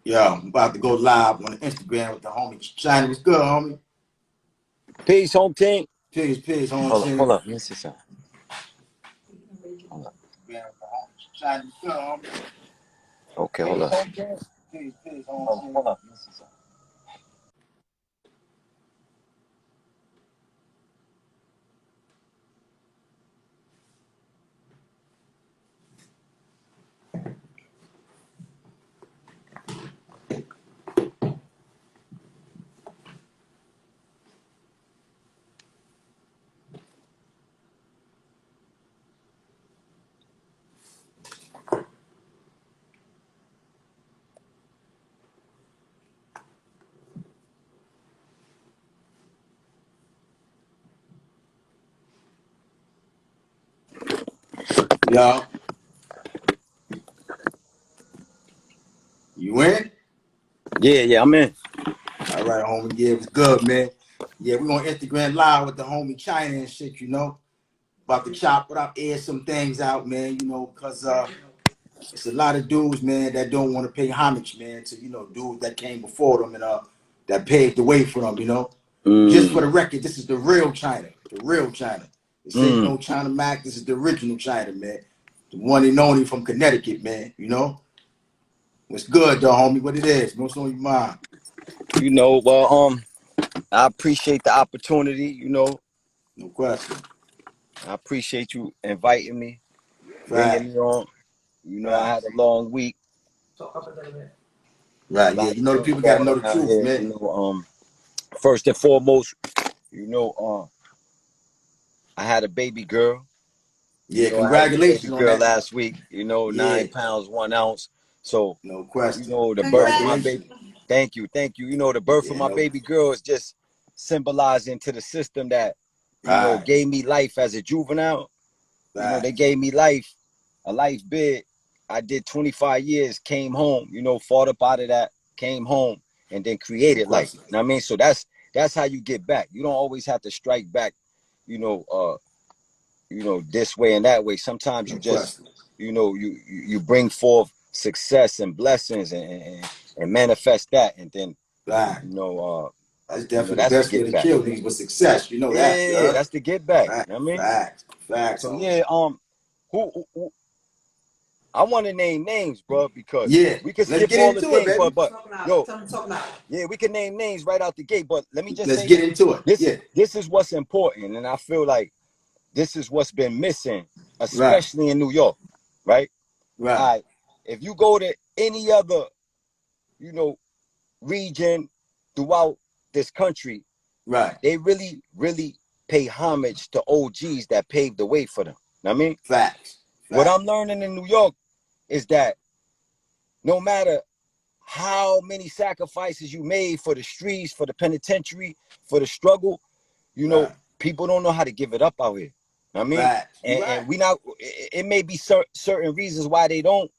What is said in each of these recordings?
Yo, I'm about to go live on Instagram with the homie China. What's good, homie? Peace, home team. Peace, home Hold up, hold team. up. Let me see something. Hold up. Instagram with the homie China. What's good, homie? Okay, hold up. Peace, home Hold team. up. Let me see something. Yo, you in? Yeah, I'm in. All right, homie. Yeah, it was good, man. Yeah, we on Instagram live with the homie China and shit, you know. About to chop it up, air some things out, man, you know, because it's a lot of dudes, man, that don't want to pay homage, man, to, dudes that came before them and that paved the way for them, you know. Just for Mm, the record, this is the real China. The real China. This ain't mm. no China Mac. This is the original China, man. The one and only from Connecticut, man. You know? What's good, though, homie? What it is? What's on your mind? I appreciate the opportunity. No question. I appreciate you inviting me, bringing Facts. me on. I had Facts. a long week, a Right, yeah. lot You of know the things people got to going know on the out truth, here. man. First and foremost, you know, I had a baby girl. Yeah, I had a baby congratulations on girl that. last week. Yeah, 9 pounds 1 ounce. So, no question. the birth of my baby. Congratulations. Thank you. The birth of Yeah, my no. baby girl is just symbolizing to the system that, Right. gave me life as a juvenile. They Facts. gave me life, a life bid. I did 25 years, came home, fought up out of that, came home, and then No created life. question. You know what I mean? So that's how you get back. You don't always have to strike back, you know, uh, this way and that way. Sometimes you No just, question. you bring forth success and blessings and manifest that, and then Facts. you know, uh, That's definitely the that's the best way get to back. kill niggas with success. You know that, Yeah, yeah. that's the get back. You Facts, know what I mean? facts, facts, So homie. yeah, who I want to name names, bro, because Yeah, we can let's skip get all the into it, things, baby. but yo, yeah, we can name names right out the gate. But let me just Let's say get this: into it. this Yeah, this is what's important, and I feel like this is what's been missing, right, especially in New York, right? right, All right, if you go to any other, you know, region throughout this country, right. they really, really pay homage to OGs that paved the way for them. Know what I mean, Facts, what I'm facts. learning in New York is that no matter how many sacrifices you made for the streets, for the penitentiary, for the struggle, you know, Right, people don't know how to give it up out here. Know what I mean, facts. You and right. we not. It may be certain reasons why they don't,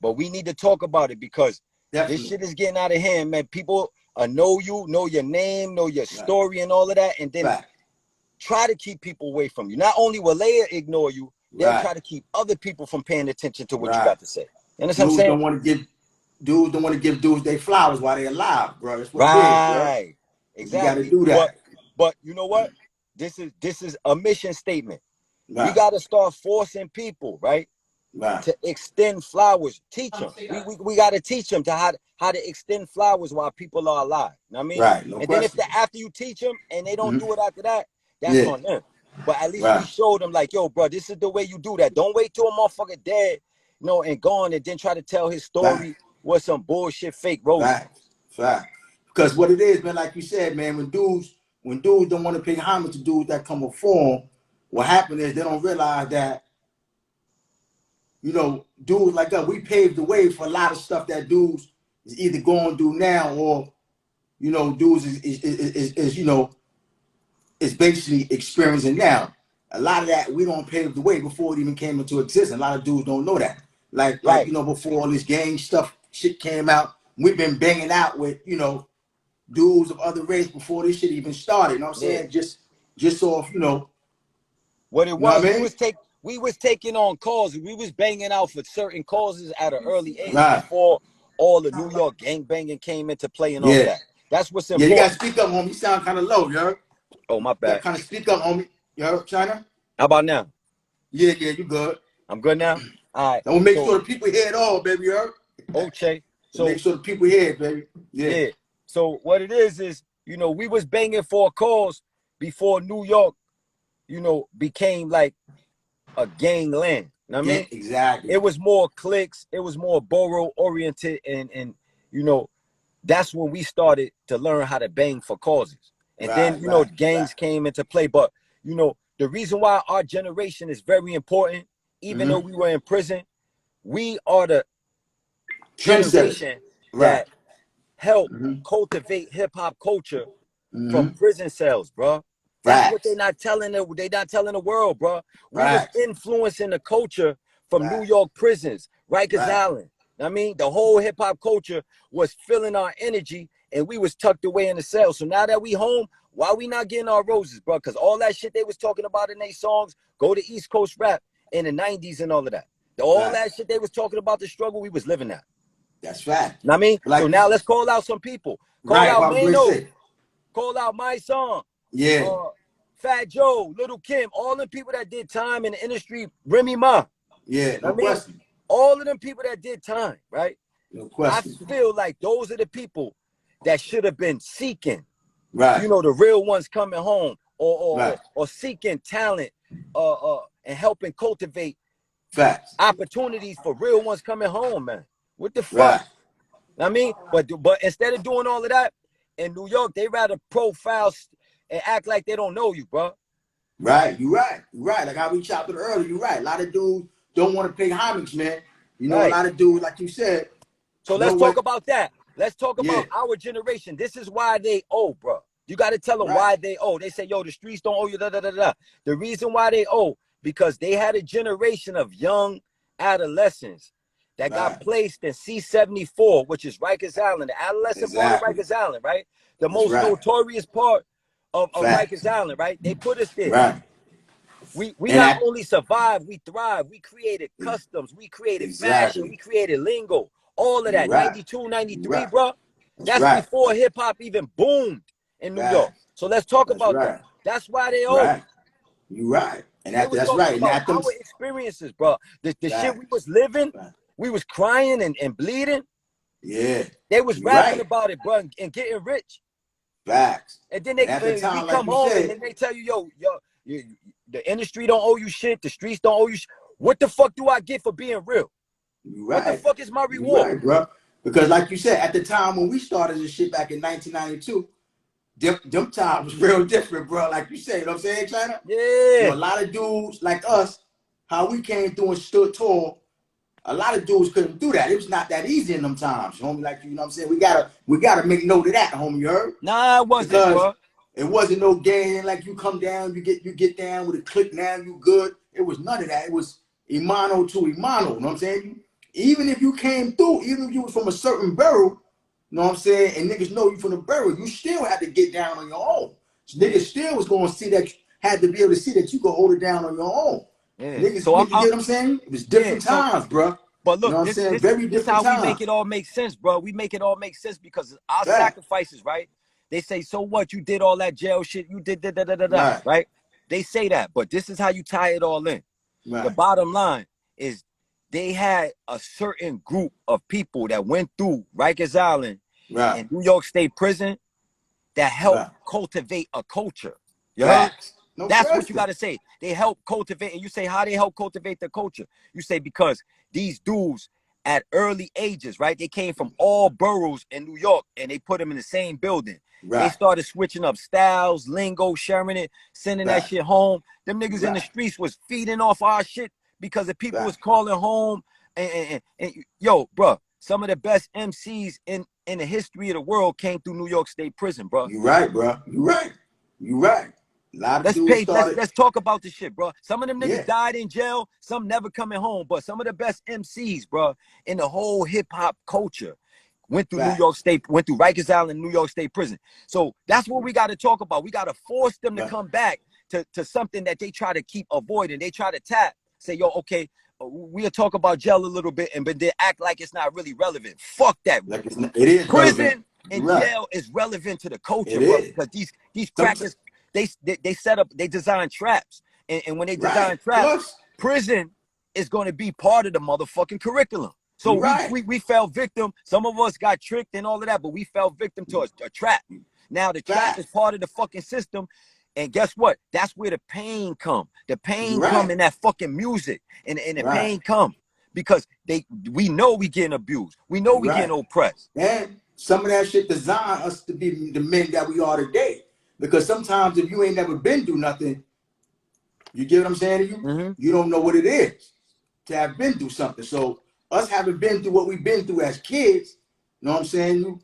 but we need to talk about it because this Definitely. shit is getting out of hand, man. People know you, know your name, know your Right. story, and all of that, and then Fact. try to keep people away from you. Not only will they ignore you, they'll Right. try to keep other people from paying attention to what you Right. got to say. You understand what I'm Dudes saying? don't want to give dudes don't want to give dudes their flowers while they're alive, bro. That's what it is, bro. Right. And you got to Exactly. do But that. but you know what? This is a mission statement. We Right. got to start forcing people, right, Right. to extend flowers. Teach them. We got to teach them to how to extend flowers while people are alive. You know what I mean? Right. No And then if question. after you teach them and they don't Mm-hmm. do it after that, that's Yeah. on them. But at least we Right. show them like, yo, bro, this is the way you do that. Don't wait till a motherfucker dead, and gone, and then try to tell his Fact. story with some bullshit fake roses. Fact. Fact. Because what it is, man, like you said, man, when dudes don't want to pay homage to dudes that come before them, what happened is they don't realize that, dudes like us, we paved the way for a lot of stuff that dudes is either going to do now or, dudes is basically experiencing now. A lot of that we don't pave the way before it even came into existence. A lot of dudes don't know that. Like Right. before all this gang stuff shit came out, we've been banging out with dudes of other race before this shit even started. You know what I'm Yeah. saying? Just off, What it you know what was, I mean? we was taking on causes. We was banging out for certain causes at an early age Right, before all the New York gangbanging came into play and all of Yeah. that. That's what's Yeah, you gotta important. speak up, homie. You sound kind of low, you heard? Oh, my You gotta bad. kind of speak up, homie. You heard, China? How about now? Yeah, yeah, you good. I'm good now? All right. I'm gonna make So, sure the people hear it all, baby, you heard? Oche. Make So, sure the people hear it, baby. Yeah. yeah. So, what it is, you know, we was banging for a cause before New York, you know, became like a gangland. You know what I Yeah, mean? exactly. It was more cliques. It was more borough oriented. And, you know, that's when we started to learn how to bang for causes. And then, Right, you know, right, gangs right. came into play. But, you know, the reason why our generation is very important, even though Mm-hmm. we were in prison, we are the Trendsetters. generation Right. that helped Mm-hmm. cultivate hip hop culture from Mm-hmm. prison cells, bro. That's what Facts. they not telling the world, bro. We was Facts. influencing the culture from New Facts. York prisons, Rikers Right. Island. I mean, the whole hip hop culture was feeling our energy, and we was tucked away in the cell. So now that we home, why we not getting our roses, bro? Because all that shit they was talking about in their songs, go to East Coast rap in the '90s and all of that. All that Facts. shit they was talking about, the struggle, we was living that. That's fact. Know what I mean? So Like you, now let's call out some people. Call right, out what I was going to Mano. say. Call out mysonne. Yeah. uh, Fat Joe, Little Kim, all the people that did time in the industry, Remy Ma. Yeah, I no mean, question. all of them people that did time, right? No I question. feel like those are the people that should have been seeking, Right. you know, the real ones coming home Right. or seeking talent and helping cultivate Facts. opportunities for real ones coming home, man. What the fuck? Right. I mean, but instead of doing all of that in New York, they rather profile and act like they don't know you, bro. Right. You're right. You're right. Like how we chopped it earlier. You're right. A lot of dudes don't want to pay homage, man. You know, a Right. lot of dudes, like you said, So you know let's talk what? about that. Let's talk Yeah. about our generation. This is why they owe, bro. You got to tell them Right. why they owe. They say, yo, the streets don't owe you, da, da, da, da. The reason why they owe, because they had a generation of young adolescents that got Right. placed in C-74, which is Rikers Island, the adolescent part of Exactly. Rikers Island, right? The That's most right. notorious part of Facts. Rikers Island, right? They put us there. Right. We And not that only survived, we thrived. We created customs, we created fashion, we exactly. created lingo, all of You're that. right. 92, You're 93, right. bro. That's That's right. before hip hop even boomed in New York. Facts. So let's talk That's about that. right. That's why they owe. Right. You're right. And They that was that's talking right. And about that them our experiences, bro. The shit we facts. was living, Facts. we was crying and bleeding. Yeah. They was You're rapping right. about it, bro, and getting rich. Facts. And then And at the we time, like come you home and said, then they tell you, the industry don't owe you shit. The streets don't owe you shit. What the fuck do I get for being real? you're What the right. fuck is my You're reward? right, bro. Because like you said, at the time when we started this shit back in 1992, them times was real different, bro. Like you said, you know what I'm saying, China? You know, Yeah. a lot of dudes like us, how we came through and stood tall, a lot of dudes couldn't do that. It was not that easy in them times, homie. Like you know what I'm saying? We gotta make note of that, homie, you heard? Nah, it wasn't, Because bro. it wasn't no game like you come down, you get down with a click now, you good. It was none of that. It was Imano to Imano, you know what I'm saying? Even if you came through, even if you was from a certain borough, you know what I'm saying, and niggas know you from the borough, you still had to get down on your own. So niggas still was gonna see that, had to be able to see that you could hold it down on your own. Yeah. Niggas, So you get what I'm saying? It was yeah. different So times, bro. but You know look, what I'm this saying? this Very this different how we times. make it all make sense, bro. We make it all make sense because our Right, sacrifices, right? They say, so what? You did all that jail shit. You did da da da da da, right, right? They say that, but this is how you tie it all in. The right, bottom line is they had a certain group of people that went through Rikers Island right, and New York State Prison that helped right. cultivate a culture. You heard? Facts. No That's what you question. got to say. They help cultivate, and you say how they help cultivate the culture. You say because these dudes at early ages, right? They came from all boroughs in New York, and they put them in the same building. They Right, started switching up styles, lingo, sharing it, sending that right, shit home. Them niggas in the right, streets was feeding off our shit because the people right. was calling home. And yo, bro, some of the best MCs in the history of the world came through New York State Prison, bro. You right, bro. You right. You right. A lot of dudes started. Let's talk about this shit, bro. Some of them niggas Yeah. died in jail, some never coming home, but some of the best MCs, bro, in the whole hip hop culture went through Facts. went through Rikers Island, New York State Prison. So that's what we got to talk about. We got to force them to Right. come back to something that they try to keep avoiding. They try to tap, say, yo, okay, we'll talk about jail a little bit, but they act like it's not really relevant. Fuck that. Like it is Prison relevant. and Right. jail is relevant to the culture, It bro. is. Because these crackers, they set up, they design traps, and when they design traps, prison is going to be part of the motherfucking curriculum. So we fell victim. Some of us got tricked and all of that, but we fell victim to a trap. Now the trap is part of the fucking system. And guess what? That's where the pain come. The pain come in that fucking music. And the pain come because we know we getting abused. We know we getting oppressed. And some of that shit designed us to be the men that we are today. Because sometimes if you ain't never been through nothing, you get what I'm saying to you? You don't know what it is to have been through something. So us having been through what we've been through as kids, you know what I'm saying? You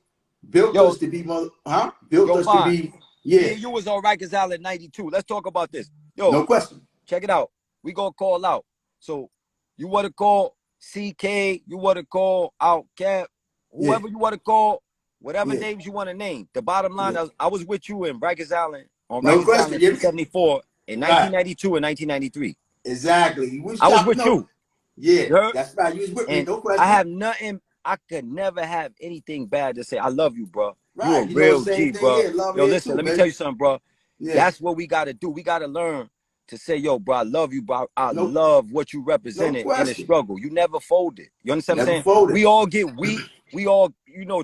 built us to be to be. Yeah, you was on Rikers Island 92. Let's talk about this. Yo, no question. Check it out. We gonna call out. So you want to call CK, you want to call out Cap, whoever you want to call, whatever names you want to name. The bottom line, I was with you in Rikers Island on Rikers Island 374 in 1992 and 1993. Exactly. I was with you. Yeah, that's right. You was with me. No question. I have nothing. I could never have anything bad to say. I love you, bro. Right. You a real G, bro. Yo, listen, let me tell you something, bro. That's what we got to do. We got to learn to say, yo, bro, I love you, bro. I love what you represented in the struggle. You never folded. You understand what I'm saying? We all get weak. We all,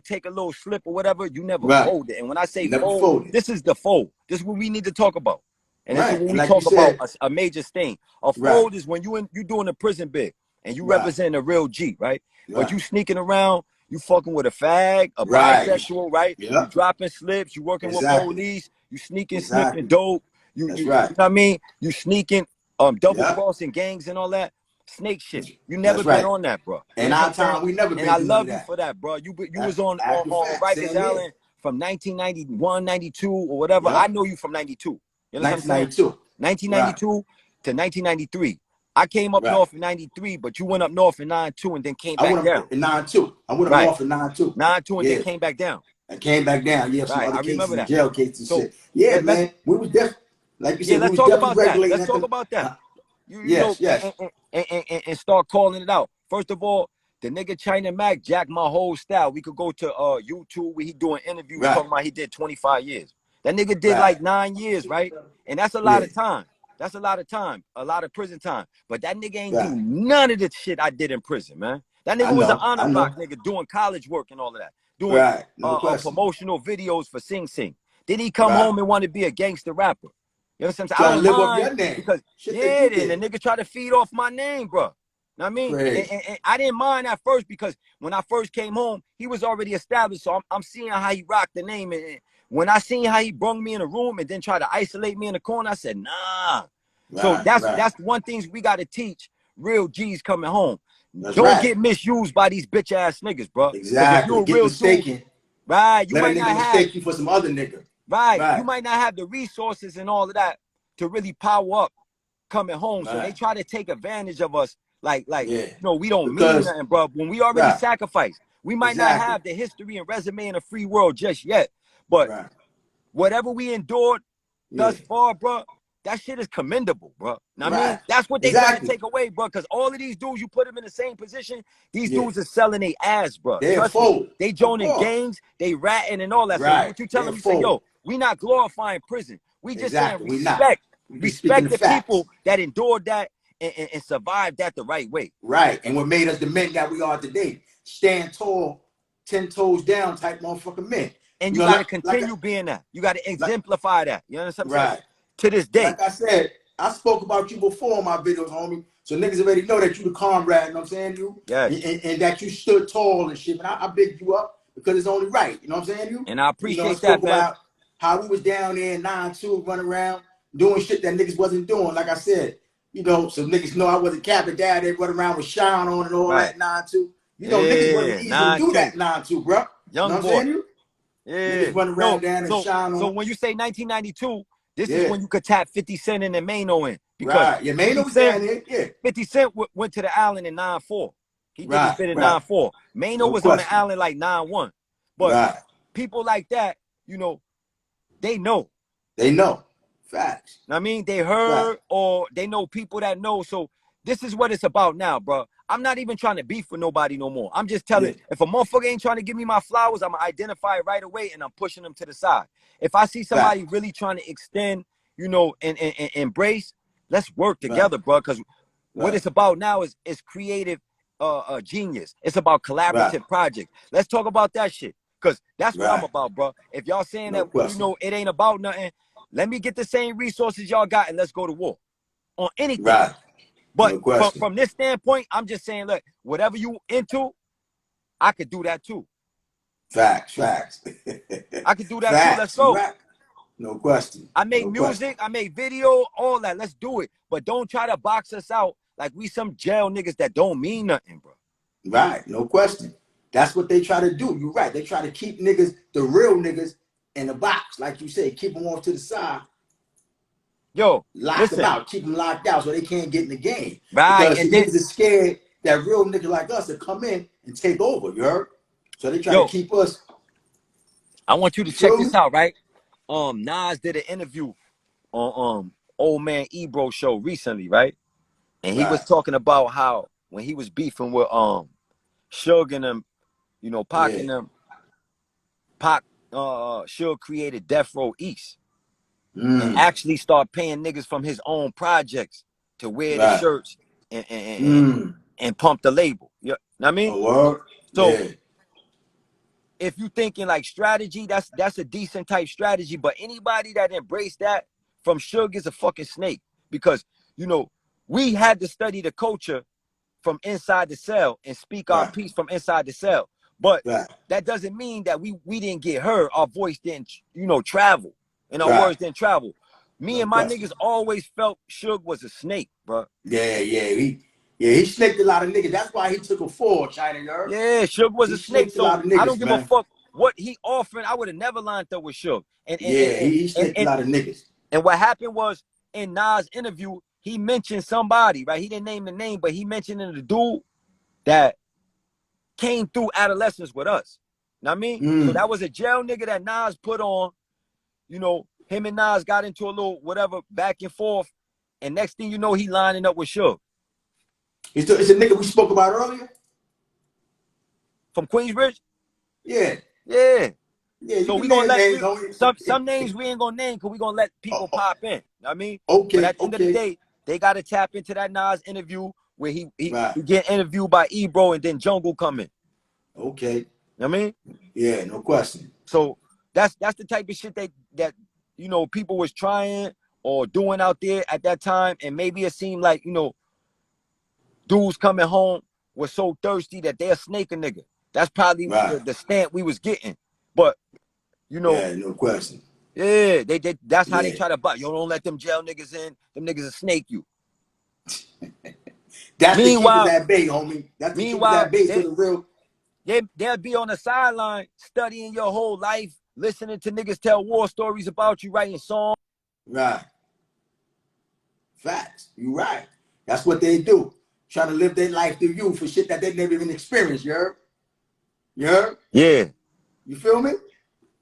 take a little slip or whatever. You never folded. And when I say fold, this is the fold. This is what we need to talk about. And this is when we talk about a major stain. A fold is when you doing a prison bid and you represent a real G, right? But you sneaking around, you fucking with a fag, a bisexual, right? You dropping slips, you working with police, you sneaking, sniffing dope, you know what I mean? You sneaking, double crossing gangs and all that. Snake shit. You never been on that, bro. And our time, we never been. And I love you for that, bro. You was on Rikers Island from 1991, 92, or whatever. I know you from 92. You know what I'm saying? 1992 to 1993. I came up north in 93, but you went up north in 92 and then came back down. In 92. I went up north in 92. 92 and then came back down. I came back down. Yeah, some other I remember cases, that. Jail cases and shit. Yeah, man. We was definitely, like you said, let's talk about that. Let's talk about that. Yes. And start calling it out. First of all, the nigga China Mac jacked my whole style. We could go to YouTube where he doing interviews talking about he did 25 years. That nigga did like 9 years, right? And that's a lot of time. That's a lot of time, a lot of prison time. But that nigga ain't do none of the shit I did in prison, man. That nigga was an honor block nigga doing college work and all of that. Doing promotional videos for Sing Sing. Then he come home and want to be a gangster rapper. You know what I'm saying? I don't live mind off your name. because then the nigga try to feed off my name, bro. Know what I mean? And I didn't mind at first because when I first came home, he was already established. So I'm seeing how he rocked the name. And when I seen how he brung me in a room and then try to isolate me in the corner, I said, nah. So that's one thing we got to teach real G's coming home. Don't get misused by these bitch ass niggas, bro. Exactly. If you're a real dude, right? You might not mistake you for some other nigga. Right. You might not have the resources and all of that to really power up coming home. So they try to take advantage of us. Like we don't mean nothing, bro. When we already sacrificed, we might not have the history and resume in a free world just yet. But whatever we endured thus far, bro, that shit is commendable, bro. Know what I mean? That's what they try to take away, bro. Because all of these dudes, you put them in the same position, these dudes are selling their ass, bro. Trust me. They joining gangs, they ratting and all that. So what you tell them, you say, yo, we not glorifying prison. We just saying respect. Respect the people that endured that and survived that the right way. Right. And what made us the men that we are today. Stand tall, 10 toes down type motherfucking men. And you got to continue being that. You got to exemplify that. You understand what I'm saying? To this day. Like I said, I spoke about you before in my videos, homie. So niggas already know that you the comrade, you know what I'm saying? And that you stood tall and shit. And I bigged you up because it's only right. You know what I'm saying? And I appreciate that, man. About how we was down there in 9-2 running around doing shit that niggas wasn't doing. Like I said, so niggas know I wasn't capping dad. They run around with shine on and all that 9-2. Niggas wasn't easy to do that 9-2, bro. Young you know boy. What I'm saying? Niggas running around down and shine on. So when you say 1992, this is when you could tap 50 Cent in and Mano in. Because Mano was down there. 50 Cent went to the island in 9-4. He did his bit in 9-4. Mano was on the island like 9-1. But people like that, they know. They know. Facts. I mean, they heard or they know people that know. So this is what it's about now, bro. I'm not even trying to beef with nobody no more. I'm just telling, Yeah. if a motherfucker ain't trying to give me my flowers, I'm gonna identify it right away and I'm pushing them to the side. If I see somebody Right. really trying to extend, you know, and embrace, let's work Right. together, bro. Because what Right. it's about now is creative genius. It's about Right. collaborative projects. Let's talk about that shit. Because that's what I'm Right. about, bro. If y'all saying No that, you question. know, it ain't about nothing, let me get the same resources y'all got and let's go to war on anything. Right. But No question. from this standpoint, I'm just saying, look, whatever you into, I could do that too. Facts. Facts. I could do that too. Let's Facts. You go. right. No question. I make No question. music, I make video, all that. Let's do it. But don't try to box us out like we some jail niggas that don't mean nothing, bro. Right. No question. That's what they try to do. You're right. They try to keep niggas, the real niggas, in the box, like you say, keep them off to the side, Yo, lock them listen, out, keep them locked out so they can't get in the game. right? Because And see, then, niggas is scared that real niggas like us will come in and take over, you heard? So they try to yo, keep us, I want you to you check feel me? this out, right? Nas did an interview on old man Ebro show recently, right? And he was Right. talking about how when he was beefing with Suge and them, you know, Pac Yeah. and them, Pac Suge created Death Row East and Mm. actually start paying niggas from his own projects to wear the Right. shirts and Mm. and pump the label. You know what I mean? A word? So Yeah. if you thinking like strategy, that's a decent type strategy. But anybody that embraced that from Suge is a fucking snake because you know we had to study the culture from inside the cell and speak our Right. piece from inside the cell. But Right. that doesn't mean that we didn't get heard. Our voice didn't, you know, travel, and our Right. words didn't travel. Me No and my question. niggas always felt Suge was a snake, bro. Yeah, he snaked a lot of niggas. That's why he took a fall, China, you heard? Yeah, Suge was He a snake. snaked a So lot of I don't niggas, give a man. fuck what he offering. I would have never lined up with Suge. And and and Yeah, and he and, snaked a and, lot of niggas. and what happened was in Nas' interview, he mentioned somebody, right? He didn't name the name, but he mentioned the dude that came through adolescence with us. Know what I mean? So Mm. that was a jail nigga that Nas put on. You know, him and Nas got into a little whatever back and forth. And next thing you know, he lining up with Suge It's a nigga we spoke about earlier? from Queensbridge. Yeah. Yeah. Yeah, you So we can gonna name let names, homie. some names we ain't gonna name because we gonna let Oh, people oh, pop in. Know what I mean? But okay, at the end of the okay. day, they gotta tap into that Nas interview where he Right. get interviewed by Ebro and then Jungle come in. Okay. You know what I mean? Yeah, no question. So that's the type of shit that you know people was trying or doing out there at that time, and maybe it seemed like you know dudes coming home was so thirsty that they'll snake a nigga. That's probably Right. the stamp we was getting. But you know, Yeah, no question. yeah, they that's how they Yeah. try to butt. You don't let them jail niggas in. Them niggas will snake you. That's to keep us Meanwhile, at bay, homie. That's to keep us meanwhile, at bay to the real. they'll be on the sideline studying your whole life, listening to niggas tell war stories about you, writing songs. Right. Facts. You right. That's what they do. Trying to live their life through you for shit that they never even experienced, you heard? You heard? Yeah. You feel me?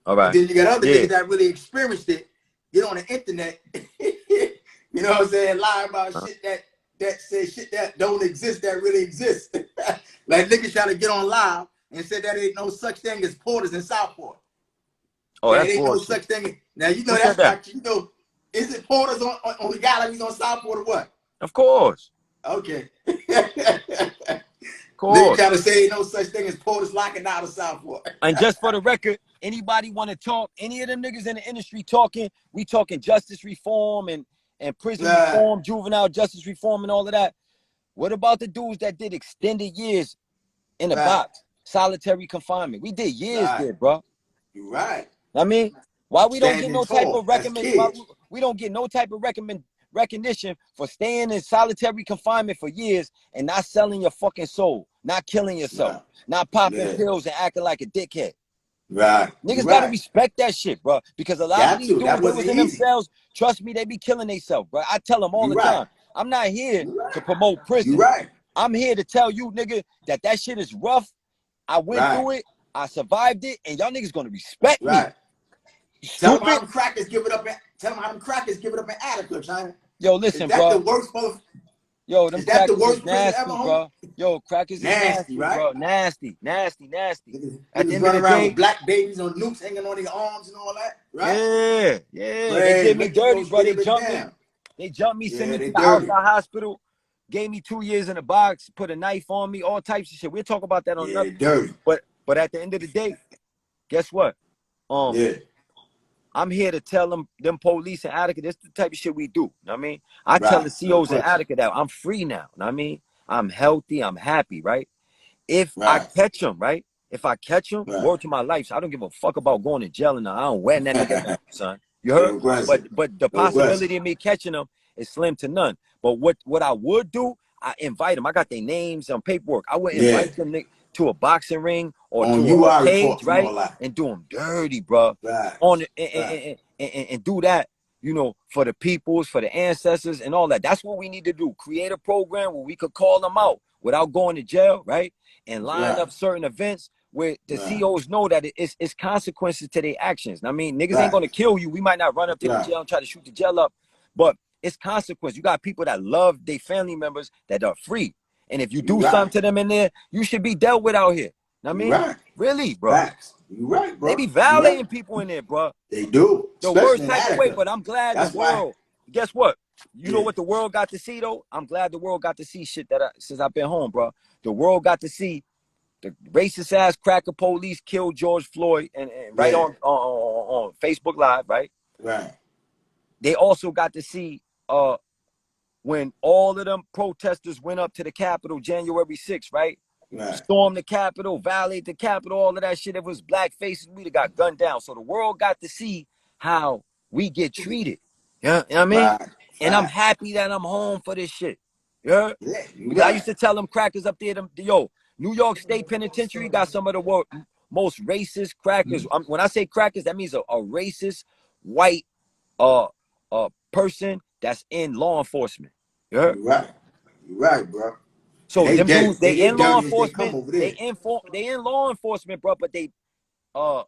All And right. then you got other Yeah. niggas that really experienced it, get on the internet, you know what I'm saying, lie about shit that says shit that don't exist that really exists. Like niggas trying to get on live and said that ain't no such thing as porters in Southport. Oh, That that's it ain't no bullshit. such thing. Now you know Who said that's that? not, you know, is it porters on the galleries on Southport or what? Of course. Okay. Of Nigga course. trying to say ain't no such thing as porters locking out of Southport. And just for the record, anybody want to talk, any of them niggas in the industry talking, we talking justice reform and prison Right, reform, juvenile justice reform and all of that. What about the dudes that did extended years in a right, box, solitary confinement? We did years right. there, bro. You right. I mean, why we don't get Standing no type tall of as recommend? Why kids. we don't get no type of recognition for staying in solitary confinement for years and not selling your fucking soul, not killing yourself, Right. not popping Yeah. pills and acting like a dickhead? Right. You Niggas gotta right. respect that shit, bro. Because a lot of Got these to. dudes, That they wasn't was in easy. themselves. Trust me, they be killing themselves, bro. I tell them all You the right. time. I'm not here You right. to promote You prison. right. I'm here to tell you, nigga, that shit is rough. I went Right. through it. I survived it, and y'all niggas gonna respect me. Right. You Tell them how stupid. them crackers give it up. Tell them how them crackers give it up in Attica, China. Yo, Is listen, that the bro. worst Yo, them Is that the crackers is worst prison ever, nasty, homie? bro. Yo, crackers is Nasty, nasty, right? bro. Nasty, nasty, nasty. At the Niggas end of run the around with day, black babies on nukes hanging on their arms and all that, right? yeah, yeah. They Crazy. did me Let these dirty, folks bro. get They it jumped me. down. They jumped me, sent Yeah, me to they the dirty. outside hospital, gave me 2 years in a box, put a knife on me, all types of shit. We'll talk about that on Yeah, another. they dirty. But at the end of the day, guess what? Yeah, I'm here to tell them police and Attica, this is the type of shit we do. You know what I mean? I tell right. the No COs in question. Attica that I'm free now. You know what I mean? I'm healthy, I'm happy, right? If I Right, catch them, right? If I catch them, right. word to my life, so I don't give a fuck about going to jail and I don't wear that nigga down, son. You heard? No question. But the No question. possibility of me catching them is slim to none. But what I would do, I invite them. I got their names on paperwork. I would Yeah. invite them to a boxing ring or On to a UI cage, reports and right? all that. And do them dirty, bro. Right, On right, and do that, you know, for the peoples, for the ancestors, and all that. That's what we need to do. Create a program where we could call them out without going to jail, right? And line right, up certain events where the right, COs know that it's consequences to their actions. I mean, niggas ain't right, gonna kill you. We might not run up to the right, jail and try to shoot the jail up, but it's consequence. You got people that love their family members that are free. And if you you do right, something to them in there, you should be dealt with out here. I you mean, right. really, bro. Facts. You right, They bro. be You right. violating people in there, bro. They do, The especially worst in type of way, Attica. but I'm glad the That's why. world. Guess what? You know Yeah, what the world got to see though? I'm glad the world got to see shit since I've been home, bro. The world got to see the racist ass cracker police killed George Floyd and right yeah, on Facebook Live, right? right, They also got to see when all of them protesters went up to the Capitol January 6th, right? right. Stormed the Capitol, violated the Capitol, all of that shit. It was black faces. We'd have got gunned down. So the world got to see how we get treated. Yeah, you know what I mean? Right. And I'm Facts. happy that I'm home for this shit. Yeah? Yeah, you Because I used right. to tell them crackers up there, yo, New York State Penitentiary got some of the most racist crackers. When I say crackers, that means a racist white uh person that's in law enforcement. You heard? You right. You right, bro. And So they them dirty. dudes, they They in law dirty as they come enforcement, over there. they in law enforcement, bro, but uh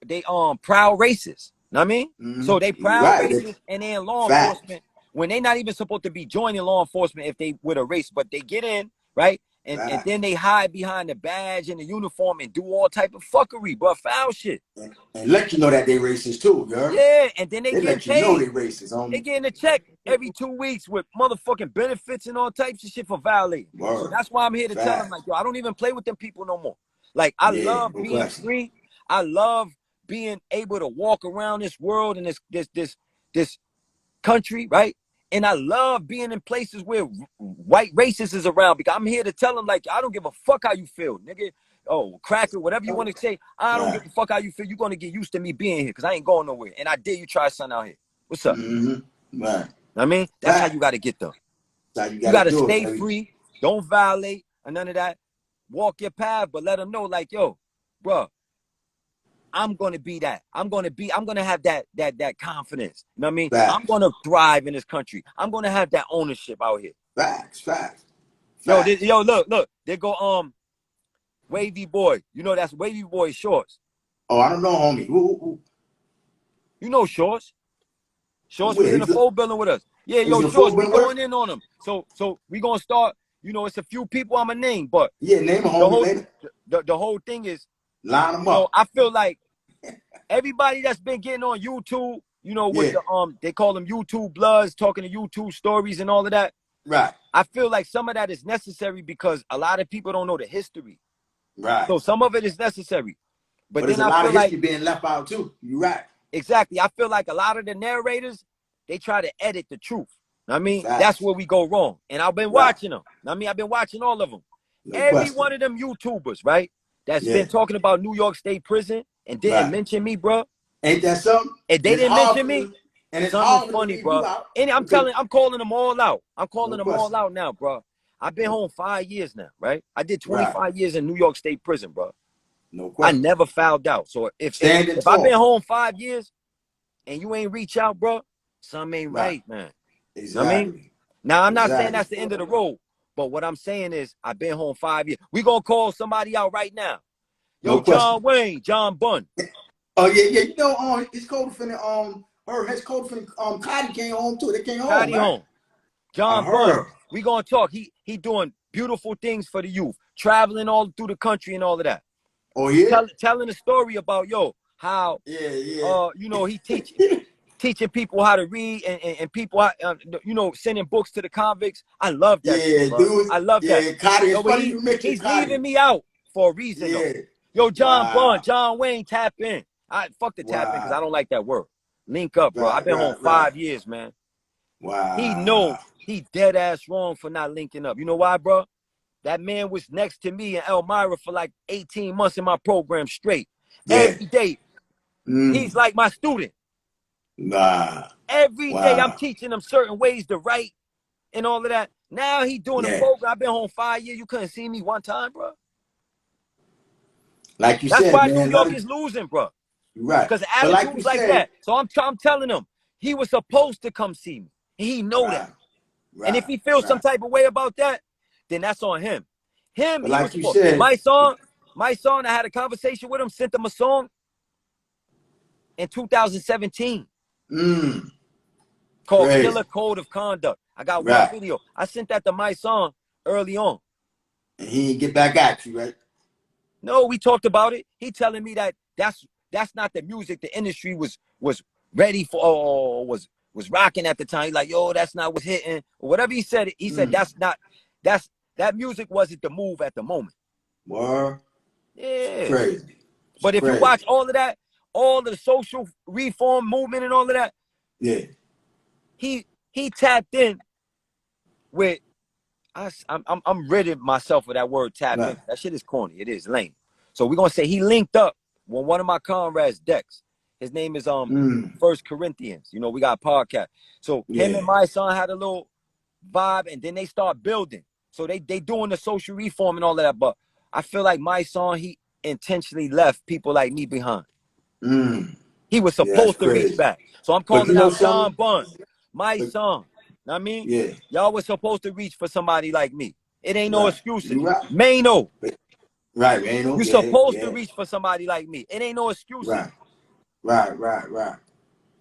they proud racists. Know what I mean? Mm-hmm. So they You proud right. They, racists and they in law facts. enforcement when they not even supposed to be joining law enforcement if they with a race, but they get in, right? And Facts. then they hide behind the badge and the uniform and do all type of fuckery, bro, foul shit. And let you know that they racist too, girl. Yeah, and then they They getting let you know they paid. racist, They homie. getting a check every 2 weeks with motherfucking benefits and all types of shit for violating. So Word. that's why I'm here to tell them, Facts. like, yo, I don't even play with them people no more. Like, I Yeah, love no being question. free. I love being able to walk around this world and this country, right? And I love being in places where white racists is around because I'm here to tell them, like, I don't give a fuck how you feel, nigga. Oh, cracker, whatever you want to say. I don't give Right. a fuck how you feel. You're going to get used to me being here because I ain't going nowhere. And I dare you try something out here. What's up? Mm-hmm. Right. I mean, that's how Facts. you got to get them. That's how you You gotta got to do it, stay baby. free. Don't violate and none of that. Walk your path, but let them know, like, yo, bro, I'm gonna be that. I'm gonna have that confidence. You know what I mean? I'm Facts. gonna thrive in this country. I'm gonna have that ownership out here. Facts. Facts. Yo, Facts. look. They go Wavy Boy. You know that's Wavy Boy Shorts. Oh, I don't know, homie. You know Shorts. Shorts was Where? in the full building with us. Yeah, He's yo, in the full Shorts, we building with us? going in on them. So we gonna start, you know, it's a few people I'm gonna name, but Yeah, name a the homie whole later. the whole thing is, Line them you know, up. I feel like everybody that's been getting on YouTube, you know, with Yeah. the they call them YouTube bloods, talking to YouTube stories and all of that. Right. I feel like some of that is necessary because a lot of people don't know the history. Right. So some of it is necessary. But But there's then a I lot feel of like history being left out too. You're right. exactly, I feel like a lot of the narrators, they try to edit the truth. I mean, that's Facts. where we go wrong. And I've been Right. watching them. I mean, I've been watching all of them. No Every one question. of them YouTubers, right, that's Yeah. been talking about New York State Prison and didn't Right. mention me, bro. Ain't that something? If And they it's didn't hard mention for me, them. And it's something hard for them to funny, leave you bro. out And because I'm calling them all out. I'm calling no them all question. out now, bro. I've been home 5 years now, right? I did Right. 25 years in New York State Prison, bro. No I question. never fouled out. So Standing if I've been tall. home 5 years and you ain't reach out, bro, something ain't Right. right, man. You know what I mean? Exactly. Now I'm not saying Exactly. that's the end of the road, but what I'm saying is I've been home 5 years. We gonna call somebody out right now. Yo, No question. John Wayne, John Bunn. Oh yeah, yeah. You know, his co-defendant, his co-defendant, Cotty came home too. They came home, Cotty right? home. I John Bunn, heard. we gonna talk. He doing beautiful things for the youth, traveling all through the country and all of that. Oh yeah. Telling a story about how Yeah. you know, he teaching people how to read and people you know, sending books to the convicts. I love that shit, Yeah, bro. dude. I love that. Yeah, Cotty. Yo, It's but funny you mentioned he's leaving Cotty. me out for a reason though. Yeah. Yo, John Bunn, Wow. John Wayne, tap in. I fuck the tap in because I Wow. don't like that word. Link up, bro. I've been home Right. 5 years, man. He know Wow. he dead ass wrong for not linking up. You know why, bro? That man was next to me in Elmira for like 18 months in my program straight. Yeah. Every day. He's like my student. Wow. Every day I'm Wow. teaching him certain ways to write and all of that. Now he doing the Yeah. program. I've been home 5 years. You couldn't see me one time, bro. Like you That's said, why New man. York is losing, bro. Right. Because of But like you attitudes like said, that. So I'm telling him he was supposed to come see me. He know that. right. And if Right. he feels some Right. type of way about that, then that's on him. But He was like you supposed. said, My son, I had a conversation with him, sent him a song in 2017 called crazy. Killer Code of Conduct. I got one Right. video. I sent that to my son early on. And he didn't get back at you, right? No, we talked about it. He telling me that that's not the music the industry was ready for or was rocking at the time. He's like, yo, that's not what's hitting. Or whatever he said, that music wasn't the move at the moment. Word. It's Yeah. crazy. It's But if you crazy. watch all of that, all of the social reform movement and all of that, Yeah. he tapped in with I'm ridding myself of that word tap in. Right. That shit is corny. It is lame. So we're gonna say he linked up with one of my comrades, Dex. His name is First Corinthians. You know, we got a podcast. So him Yeah. and my son had a little vibe, and then they start building. So they doing the social reform and all of that. But I feel like my son, he intentionally left people like me behind. He was Yeah, that's supposed to reach crazy. back. So I'm But you calling know out John something? Bunn, my But, son. Know what I mean? yeah. Y'all was supposed to reach for somebody like me. It ain't no Right. excuses. You right. Mano, Right, man. you Yeah. supposed to Yeah. reach for somebody like me. It ain't no excuses. Right. Right. Let's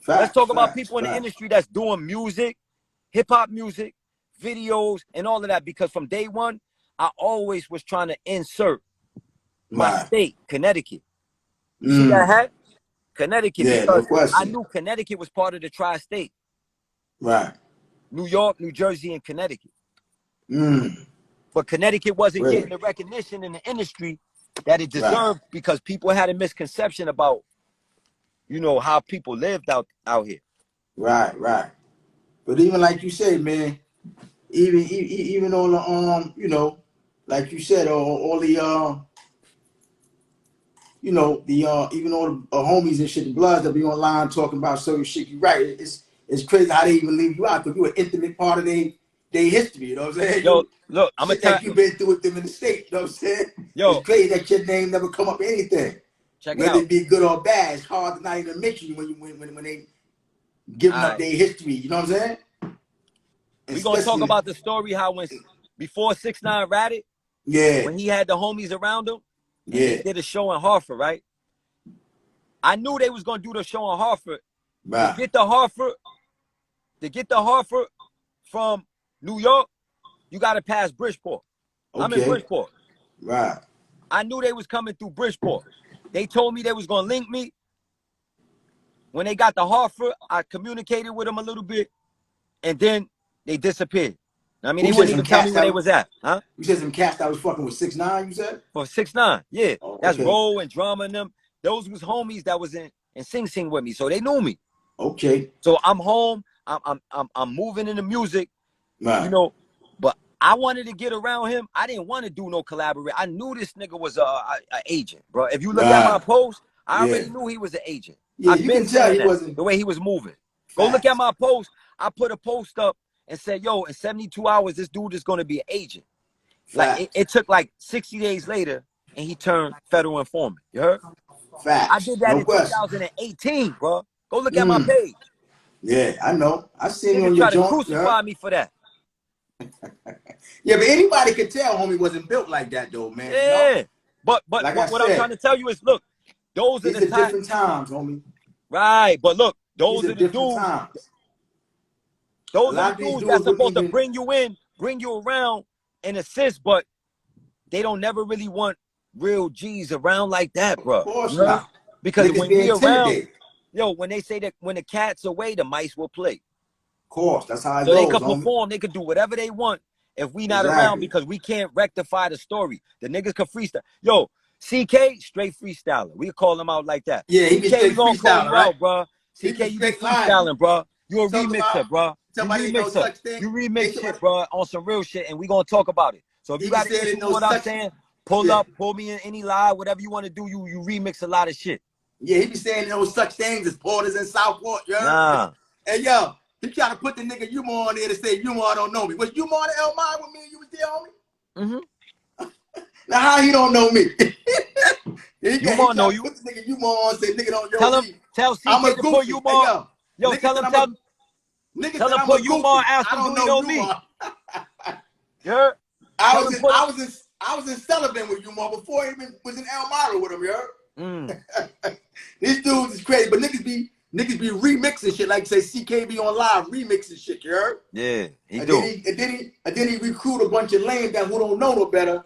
Facts. talk about Facts. people in the Facts. industry that's doing music, hip hop music, videos, and all of that. Because from day one, I always was trying to insert my Right. state, Connecticut. You see that hat? Connecticut, Yeah, no because I question. knew Connecticut was part of the tri-state. Right. New York, New Jersey, and Connecticut. Mm. But Connecticut wasn't getting Really? the recognition in the industry that it Right. deserved because people had a misconception about, you know, how people lived out here. Right. But even like you say, man, even on the you know, like you said, all the you know, the even all the homies and shit, the bloods that be online talking about certain shit. You right. It's crazy how they even leave you out because you're an intimate part of their history. You know what I'm saying? Yo, You look, I'm gonna shit tell that you've been through with them in the state. You know what I'm saying? It's yo, crazy that your name never come up anything, check it whether out. it be good or bad. It's hard to not even mention you when they giving All up right. their history. You know what I'm saying? We're gonna talk Especially, about the story how before 6ix9ine ratted, yeah, when he had the homies around him and they yeah, did a show in Hartford, right? I knew they was gonna do the show in Hartford. To right, get the Hartford, from New York, you gotta pass Bridgeport. I'm in okay, Bridgeport. right, I knew they was coming through Bridgeport. They told me they was gonna link me. When they got to Hartford, I communicated with them a little bit, and then they disappeared. I mean, Who they said wouldn't some even tell me cats where that they was at, huh? you said some cats that was fucking with 6ix9ine? You said, For 6ix9ine, yeah. oh, That's okay, Roll and Drama and them. Those was homies that was in Sing Sing with me, so they knew me. okay, So I'm home. I'm moving into music, you right, know. But I wanted to get around him. I didn't want to do no collaborate. I knew this nigga was a agent, bro. If you look at my right, post, I yeah, already knew he was an agent. yeah. I've You been can tell saying he that wasn't the way he was moving. Go look at facts, my post. I put a post up and said, "Yo, in 72 hours, this dude is gonna be an agent." Like facts, it took like 60 days later, and he turned federal informant. You heard? I facts, did that no in question. 2018, bro. Go look at my page. Yeah, I know. I seen you Nigga on your try to joint. Yeah, crucify me for that. yeah, but anybody could tell homie wasn't built like that though, man. You know, Yeah. But like I what I'm trying said, to tell you is, look, those are these the are type. different times, homie. Right. But look, These those are are the different dudes. times. Those A are lot the of these dudes that's dudes wouldn't supposed to even. bring you in, bring you around, and assist, but they don't never really want real G's around like that, Of bro. course You know? not. Because Niggas when be we around, intimidated. yo, when they say that when the cat's away, the mice will play. Of course, that's how it So they goes, could homie. perform, they could do whatever they want if we not around Exactly. because we can't rectify the story. The niggas could freestyle. Yo, CK, straight freestyler. We call him out like that. Yeah, he be CK, we straight gonna call freestyling, you right? out, bro. He CK, be you be straight lying. freestyling, bro. You a Talk about remixer, bro. You somebody ain't no remixer. such thing. You They remix shit, somebody, bro, on some real shit, and we gonna talk about it. So if you he be got an saying issue ain't with no what I'm such. saying, pull Yeah. up, pull me in any live, whatever you want to do. You remix a lot of shit. Yeah, he be saying no such things as porters in Southport, you heard? Nah. Hey, yo, he trying to put the nigga Umar on there to say Umar don't know me. Was Umar the Elmire with me and you was there, homie? Mm-hmm. Now, how he don't know me? he Umar know trying to you. put the nigga Umar on and say, nigga don't know Tell him, me. tell I'm a CK to put goofy. Hey, Umar. yo, Yo, nigga tell said him, I'm a, nigga tell said him I'm a put Umar, goofy. ask I him, don't do he know know me? Umar. You heard? Tell him put I was in Sullivan with Umar before he even was in Elmira with him, you heard? These dudes is crazy, but niggas be remixing shit like say CKB on live remixing shit, you heard? Yeah, he And do. then he recruit a bunch of lame that who don't know no better.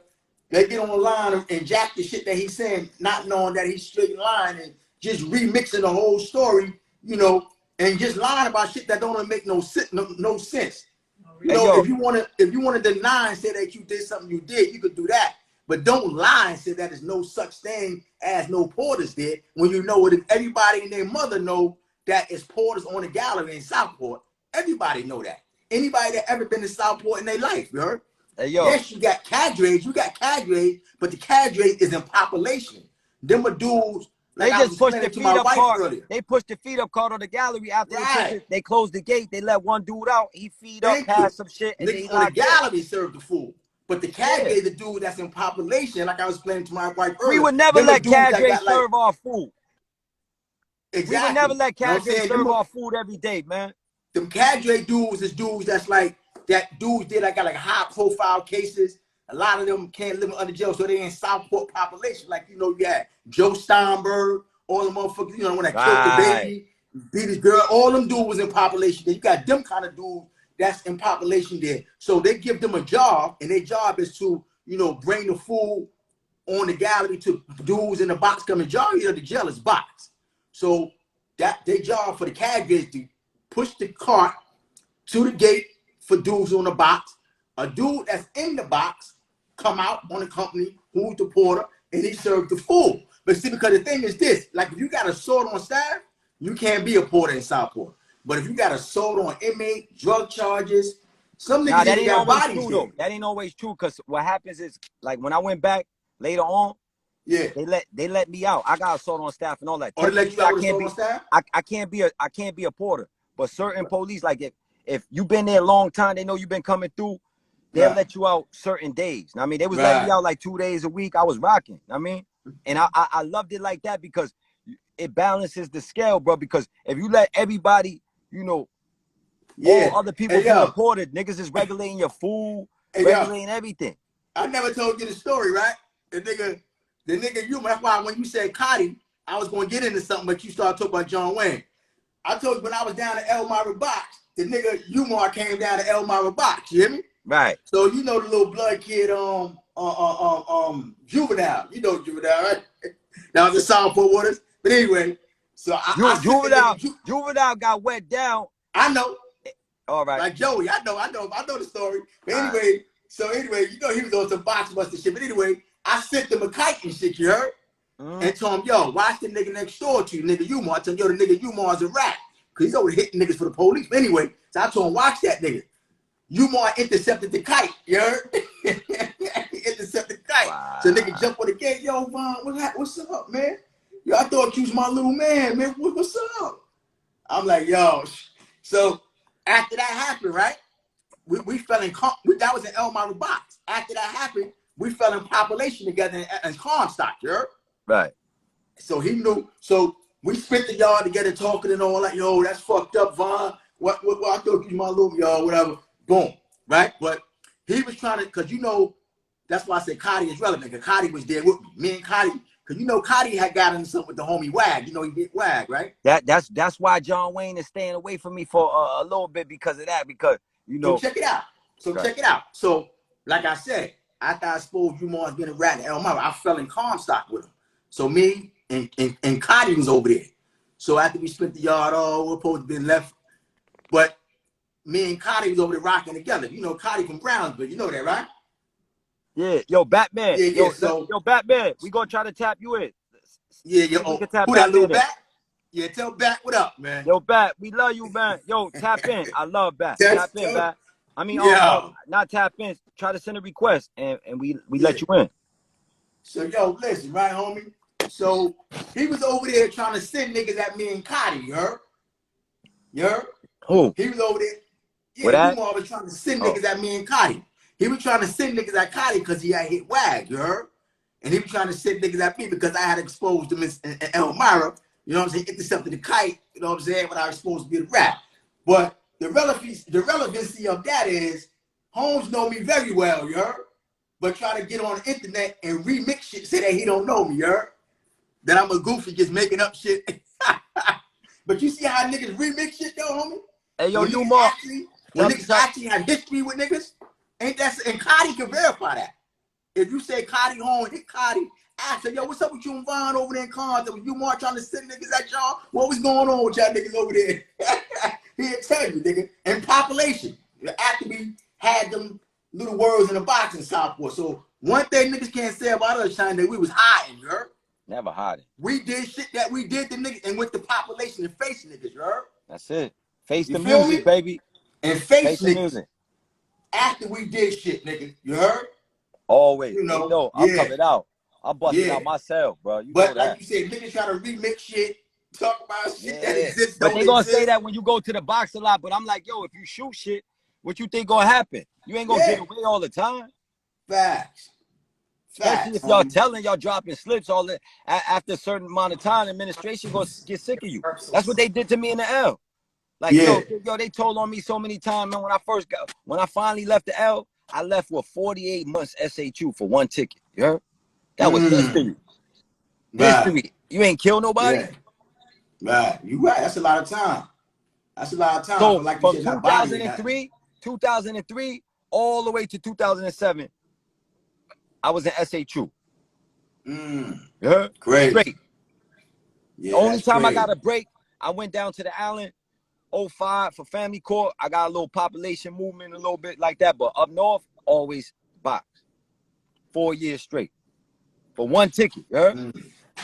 They get on the line and jack the shit that he's saying, not knowing that he's straight in line and just remixing the whole story, you know, and just lying about shit that don't make no sense. You Hey know, yo, if you wanna deny and say that you did something you did, you could do that. But don't lie and say that there's no such thing as no porters there when you know it. Everybody and their mother know that it's porters on the gallery in Southport. Everybody know that. Anybody that ever been to Southport in their life, you heard? hey yo, Yes, you got cadres, but the cadres is in population. Them are dudes, like they I was just pushed the explaining to my feed up wife cart. earlier. They pushed the feed up cart on the gallery after Right. they closed the gate. They let one dude out. He feed up, Thank you. passed some shit, and they Niggas on the locked in. gallery serve the food. But the Yeah, cadre, the dude that's in population, like I was explaining to my wife we earlier, would never them are let dudes that cadre got like, serve our food. We would exactly. never You let know what I'm cadre saying? serve our food every day, man. Them cadre dudes is dudes that's like, that dudes did like got like high profile cases. A lot of them can't live under jail, so they in Southport population. Like, you know, you had Joe Steinberg, all the motherfuckers, you know, when I killed the Right. baby, beat his girl, all them dudes was in population there. You got them kind of dudes that's in population there. So they give them a job, and their job is to, you know, bring the food on the gallery to dudes in the box. Coming majority of the jail is box. So that their job for the cadre is to push the cart to the gate for dudes on the box. A dude that's in the box come out on the company, who's the porter, and he served the food. But see, because the thing is this, like if you got a sword on staff, you can't be a porter in Southport. But if you got a sword on inmate, drug charges, some Nah, niggas that even ain't got always bodies true there. though. That ain't always true because what happens is like when I went back later on, Yeah. they let me out. I got assault on staff and all that. Or they let Technically, you out with a sword on staff? I can't be a porter. But certain police, like if you've been there a long time, they know you've been coming through, they'll Right. let you out certain days. I mean, they was letting me Right. out like 2 days a week. I was rocking. I mean, and I loved it like that because it balances the scale, bro. Because if you let everybody, you know, all Yeah. other people Hey be a yo. porter, niggas is regulating your food, Hey yo. regulating everything. I never told you the story, right? The nigga, you. That's why when you said Cotty, I was gonna get into something, but you started talking about John Wayne. I told you when I was down at Elmira Box, the nigga Umar came down to Elmira Box. You hear me? Right. So you know the little blood kid, Juvenile. You know Juvenile, right? That was the Southport Waters. But anyway, so I sent the nigga. Juvenile got wet down. I know. All right. Like Joey, I know the story. But All right. anyway, you know he was on some box busting shit. But anyway, I sent him a kite and shit, you heard? And told him, yo, watch the nigga next door to you, nigga Umar. I told him, yo, the nigga Umar's a rat. Cause he's over hitting niggas for the police. But anyway, so I told him, watch that nigga. Umar intercepted the kite, you heard? He intercepted the kite. Wow. So nigga jump on the gate, yo, Von, what's up, man? Yo, I thought you was my little man, man. What's up? I'm like, yo. So after that happened, right? We fell in, that was in Elmira Box. After that happened, we fell in population together in Comstock, you heard? Right. So he knew. So we spent the yard together talking and all that. Yo, that's fucked up, Von. What I thought you was my little, yo, whatever. Boom. Right? But he was trying to, because you know, that's why I said Cotty is relevant, because Cotty was there with me. Me and Cotty, Because you know Cotty had got into something with the homie Wag. You know he did Wag, right? That's why John Wayne is staying away from me for a little bit because of that. Because you So know, check it out. Check it out. So like I said, after I exposed you more as being a rat in Elmira, I fell in Comstock with him. So me and Cotty was over there. So after we spent the yard, we're supposed to be left, but me and Cotty was over there rocking together. You know Cotty from Brownsville. You know that, right? yeah, yo, Batman, Yeah. So yo, Batman, we gonna try to tap you in. yeah. See if we can tap Who that little Batman in. Bat? Yeah, tell Bat what up, man. Yo, Bat, we love you, man. Yo, tap in. I love Bat. Tap in, Tell, Bat. I mean, yeah. not tap in. Try to send a request, and we Yeah. let you in. So yo, listen, right, homie. So he was over there trying to send niggas at me and Cotty, you heard? You heard? Who? He was over there. What Yeah, that? Umar was trying to send niggas at me and Cotty. He was trying to send niggas at Cotty because he had hit Wag, you heard? And he was trying to send niggas at me because I had exposed him in Elmira, you know what I'm saying, intercepted the kite, you know what I'm saying, when I was supposed to be the rap. But the relevancy of that is, Holmes know me very well, you heard? But try to get on the internet and remix shit, say that he don't know me, you heard? That I'm a goofy just making up shit. But you see how niggas remix shit though, homie? Hey, yo, When niggas actually have history with niggas, ain't that, and Cotty can verify that. If you say Cotty home, hit Cotty, ask her, yo, what's up with you and Vaughn over there in Cons? Was you more trying to send niggas at y'all? What was going on with y'all niggas over there? He'll tell you, nigga. And population. After we had them little words in the box in Southport. So one thing niggas can't say about us, China, that we was hiding, you heard? Never hiding. We did shit that we did to niggas and with the population and face niggas, you heard? That's it. Face You the feel music, me? baby. And face the niggas. music. After we did shit, nigga. You heard? Always. You know, they know yeah. I'm coming out. I'm busting out myself, bro. You know But that. like you said, niggas try to remix shit, talk about shit that Yeah. exists, But don't they gonna exist. say that when you go to the box a lot. But I'm like, yo, if you shoot shit, what you think gonna happen? You ain't gonna get away all the time. Facts. Especially if y'all telling y'all dropping slips all that after a certain amount of time, administration gonna get sick of you. That's what they did to me in the L. Like, yo, they told on me so many times, man. When I finally left the L, I left with 48 months SHU for one ticket. You heard? That was history. History. You ain't kill nobody? Yeah. Right. You right. That's a lot of time. That's a lot of time. So but like from you said, 2003, all the way to 2007, I was in SHU. Yeah. Great. Straight. Yeah, the only time crazy. I got a break, I went down to the island 05 for family court. I got a little population movement, a little bit like that. But up north, always box. 4 years straight. For one ticket, yeah?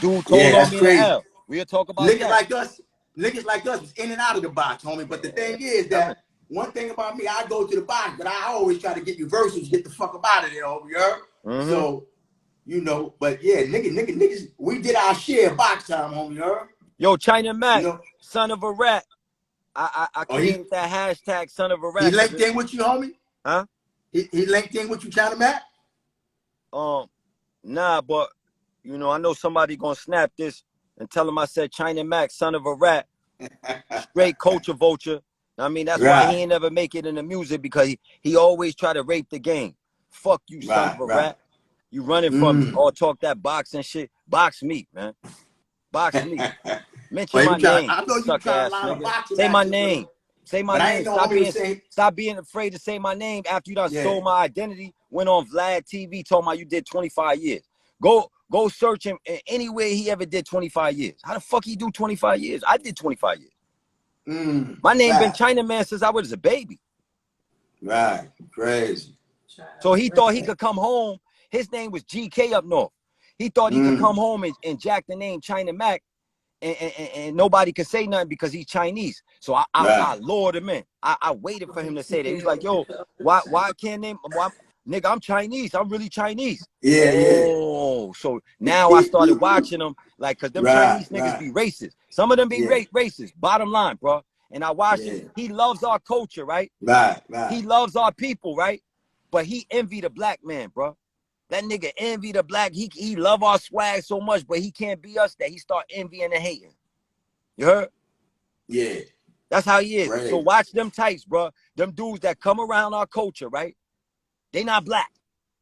Dude told on me in the L. We'll talk about niggas that. Niggas like us is in and out of the box, homie. But the thing is that one thing about me, I go to the box, but I always try to get reversals, get the fuck up out of there, homie. You heard? So, you know, but yeah, niggas, we did our share of box time, homie. You heard? Yo, China Mac, you know? Son of a rat. I created that hashtag Son of a rat. He linked in with you, homie? Huh? He linked in with you, China Mac? Nah, but you know, I know somebody gonna snap this and tell him I said China Mac, son of a rat, straight culture vulture. I mean, that's why he ain't never make it in the music, because he always try to rape the game. Fuck you, son of a rat. You running from me or talk that boxing shit. Box me, man. Box me. Mention my name, suck ass nigga. Say my name. Say my name. Stop being afraid to say my name after you done stole my identity. Went on Vlad TV talking about you did 25 years. Go search him anywhere he ever did 25 years. How the fuck he do 25 years? I did 25 years. My name been China Man since I was a baby. Right. Crazy. So he thought he could come home. His name was GK up north. He thought he could come home and jack the name China Mac and nobody could say nothing because he's Chinese. So I lured him in. I waited for him to say that. He's like, yo, why can't name nigga, I'm Chinese. I'm really Chinese. So now I started watching them, like, cause them Chinese niggas be racist. Some of them be racist. Bottom line, bro. And I watched him. He loves our culture, right? He loves our people, right? But he envy the black man, bro. That nigga envy the black. He love our swag so much, but he can't be us, that he start envying and hating. You heard? Yeah. That's how he is. So watch them types, bro. Them dudes that come around our culture, right? They not black.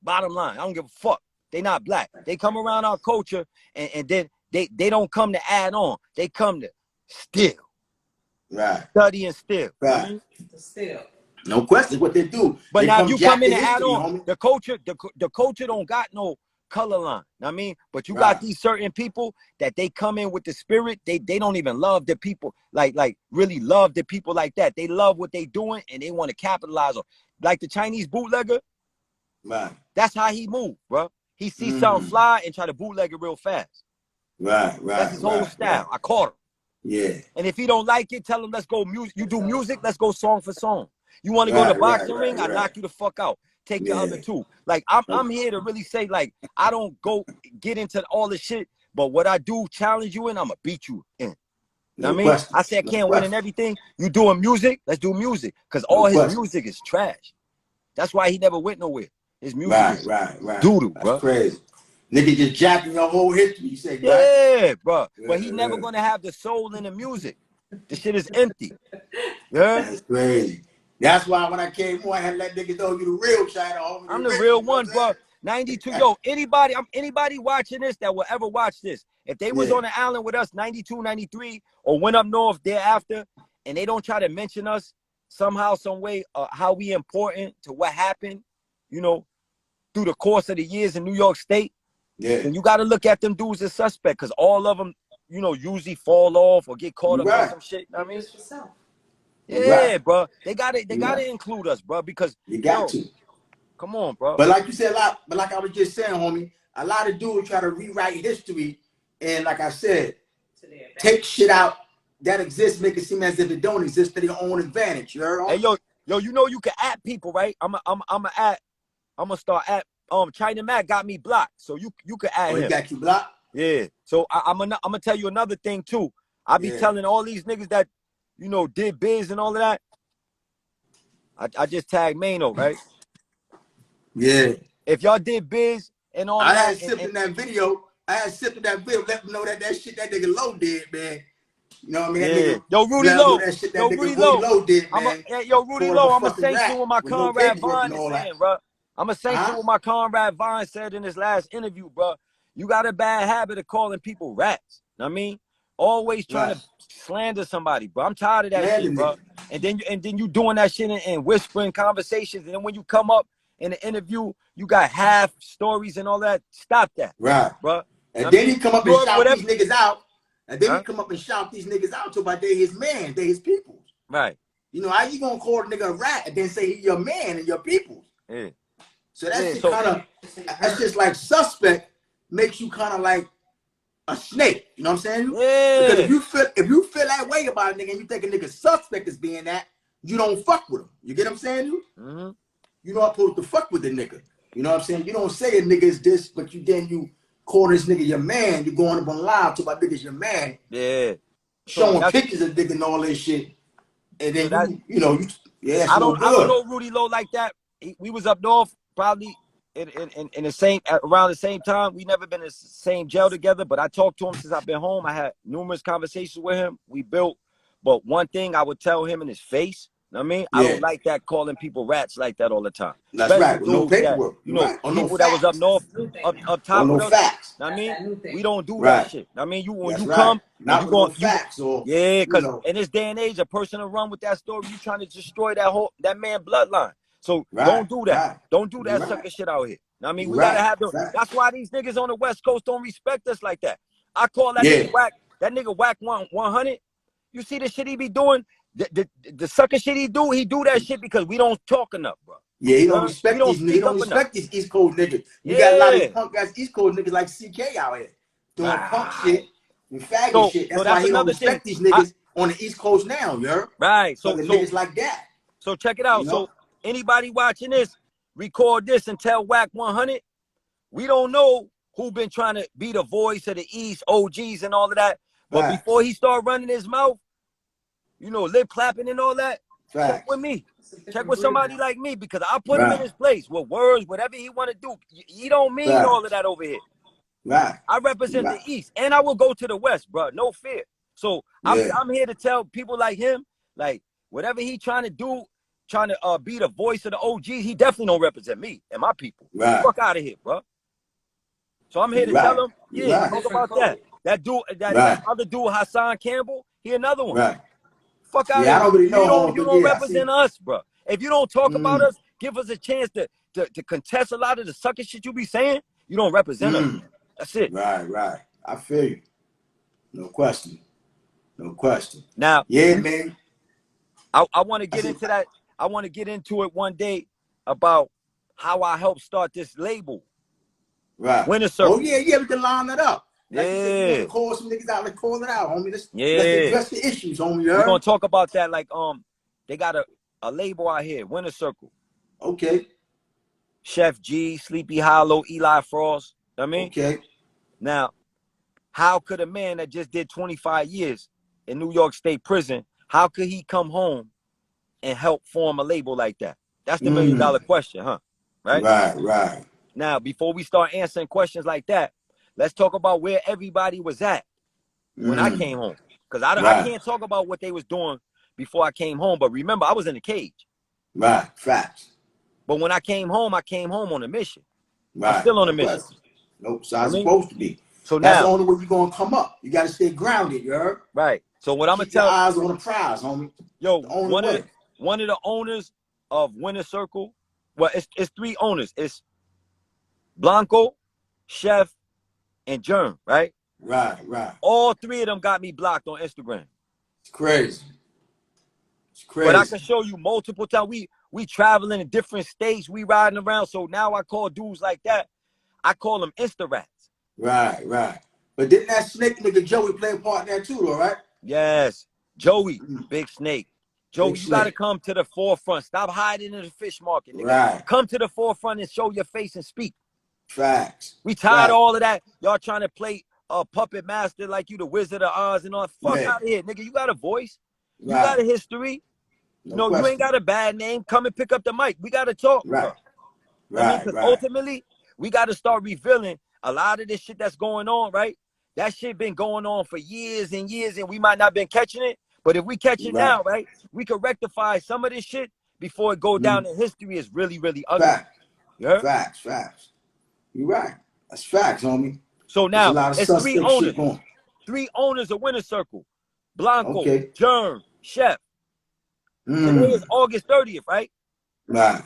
Bottom line, I don't give a fuck. They not black. They come around our culture, and then they don't come to add on. They come to steal. Right. Study and steal. Right. I mean? Still. No question what they do. But They now if come you jack come in the and add history, on, homie. the culture don't got no color line. I mean, but you Right. got these certain people that they come in with the spirit. They don't even love the people, like really love the people like that. They love what they doing and they want to capitalize on. Like the Chinese bootlegger, Right. that's how he move, bro. He sees something fly and try to bootleg it real fast. Right. That's his whole style. I caught him. Yeah. And if he don't like it, tell him let's go music. You do music, let's go song for song. You want to go to boxing ring? I knock you the fuck out. Take your other two. Like I'm here to really say, like, I don't go get into all this shit, but what I do challenge you in, I'ma beat you in. No I mean, question. I say I can't win in everything. You doing music? Let's do music. Cause all his music is trash. That's why he never went nowhere. His music is doodle, bro. That's crazy. Nigga just jacking your whole history, you say, right? Yeah, bro. But he never gonna have the soul in the music. The shit is empty. Yeah. That's crazy. That's why when I came on, I had to let niggas know you the real China, homie. I'm the real one, bro. 92. Yo, anybody watching this that will ever watch this, if they was on the island with us 92, 93, or went up north thereafter, and they don't try to mention us somehow, some way, how we important to what happened, you know, through the course of the years in New York State, then you got to look at them dudes as suspect, because all of them, you know, usually fall off or get caught up in some shit. You know what I mean? Yeah, bro. They gotta include us, bro, because you got to. Come on, bro. But like you said, but like I was just saying, homie, a lot of dudes try to rewrite history, and like I said, take shit out that exists, make it seem as if it don't exist to their own advantage. You heard? Hey, yo, you know you can at people, right? I'm gonna start at China Mac got me blocked, so you can add him. He got you blocked? Yeah. So I'm gonna tell you another thing too. I be telling all these niggas that, you know, did biz and all of that. I just tagged Mano, right? Yeah. If y'all did biz and all I that, had sipped in that video. Let them know that shit that nigga Low did, man. You know what I mean? That nigga, yo, Rudy Low. Yo, Rudy Low did, man. Yo, Rudy Low, I'm going to say to what my Conrad Vine is saying, bro. I'm going to say to what my Conrad Vine said in his last interview, bro. You got a bad habit of calling people rats. Know what I mean? Always trying to slander somebody, bro. I'm tired of that shit, bro. And then you doing that shit and whispering conversations. And then when you come up in the interview, you got half stories and all that. Stop that. Right. Bro. And then he come up and shout these niggas out. And then he come up and shout these niggas out to about they his man, they his peoples. Right. You know, how you gonna call a nigga a rat and then say he your man and your peoples? Yeah. So that shit that's just like suspect makes you kind of like a snake. You know what I'm saying? Yeah. Because if you feel that way about a nigga and you think a nigga suspect is being that, you don't fuck with him. You get what I'm saying? Mm-hmm. You're not supposed to fuck with the nigga. You know what I'm saying? You don't say a nigga is this, but you call this nigga your man. You going up on live to about niggas your man. Yeah. Showing pictures of nigga and all this shit. And then so that's I no don't good. know Rudy Low like that. We was up north probably in the same around the same time. We never been in the same jail together, but I talked to him since I've been home. I had numerous conversations with him. We built, but one thing I would tell him in his face. Know what I mean? I don't like that calling people rats like that all the time. That's right. With no paperwork. You know, people that was up north, up top with us. Facts. Know what I mean? We don't do that shit. Know what I mean? When you come, not you going facts or because in this day and age, a person to run with that story, you trying to destroy that man bloodline. So don't do that. Don't do that sucker shit out here. Know what I mean? We gotta have that's why these niggas on the West Coast don't respect us like that. I call that nigga whack. That nigga whack 100. You see the shit he be doing? The sucker shit he do that shit because we don't talk enough, bro. Yeah, he don't respect these niggas. He don't respect these East Coast niggas. You got a lot of these punk guys, East Coast niggas like CK out here doing punk shit and faggot shit. That's why he don't respect these niggas on the East Coast now, you heard? Right. So niggas like that. So check it out. You know? So anybody watching this, record this and tell Whack 100. We don't know who been trying to be the voice of the East, OGs and all of that. But before he start running his mouth, you know, lip clapping and all that, check with me. Check with somebody like me because I put him in his place with words, whatever he want to do. He don't mean all of that over here. Right. I represent the East and I will go to the West, bro. No fear. So I'm here to tell people like him, like whatever he trying to do, trying to be the voice of the OGs, he definitely don't represent me and my people. Right. Fuck out of here, bro. So I'm here to Right. tell him, yeah, Right. talk about that. That dude, that Right. other dude, Hassan Campbell, he another one. Right. Fuck out of Yeah, I here. don't really know home, You but don't yeah, I see. represent us, bro. If you don't talk about Mm, us, give us a chance to contest a lot of the sucker shit you be saying, you don't represent us. mm. That's it. Right, right. I feel you. No question. No question. Now, Yeah, man. I want to I get said, into that. I want to get into it one day about how I helped start this label, right. Winner Oh, Circle. yeah, yeah, we can line that up. Like you said, you want Yeah, to call some niggas out, let's call it out, homie. Let's yeah. address the issues, homie. You We're heard? gonna talk about that. Like, they got a label out here, Winner Circle. Okay. Chef G, Sleepy Hollow, Eli Frost. I mean, Okay. now, how could a man that just did 25 years in New York State prison, how could he come home and help form a label like that? That's the million Mm. dollar question, huh? Right? Right, right. Now, before we start answering questions like that, let's talk about where everybody was at when I Mm. came home. Because I Right. can't talk about what they was doing before I came home. But remember, I was in a cage. Right. Facts. But when I came home on a mission. I'm Right. still on a No mission. question. Nope. So I'm I mean, supposed to be. so That's the now, only way you're gonna come up. You gotta stay grounded, you heard? right. So what I'm gonna Keep your tell, eyes on the prize, homie. yo, The only way. one of the owners of Winner Circle, well, it's three owners. It's Blanco, Chef, and Germ, right? Right, right. All three of them got me blocked on Instagram. It's crazy. It's But I can crazy. show you multiple times. We traveling in different states. We riding around. So now I call dudes like that. I call them Insta rats. Right, right. But didn't that snake nigga Joey play a part in that too, though, right? Yes, Joey, Mm. Big Snake. Big Joey, you got to snake. come to the forefront. Stop hiding in the fish market, nigga. Right. Come to the forefront and show your face and speak. Facts. We tired of Facts. all of that. Y'all trying to play a puppet master like you the Wizard of Oz and all. Fuck Yeah. out of here, nigga. You got a voice. You got Right. a history. No No, you ain't question. got a bad name. Come and pick up the mic. We got to talk, bro. Right. I mean, Right. because Right. ultimately, we got to start revealing a lot of this shit that's going on, right? That shit been going on for years and years, and we might not been catching it. But if we catch it Right. now, right, we could rectify some of this shit before it go down Mm. in history as really, really ugly. Facts. You heard? Facts. Facts. You're right. That's facts, homie. So There's a now, lot of it's suspect shit going. three owners of Winner Circle. Blanco, Okay. Germ, Chef. Today is Mm. August 30th, right? Right.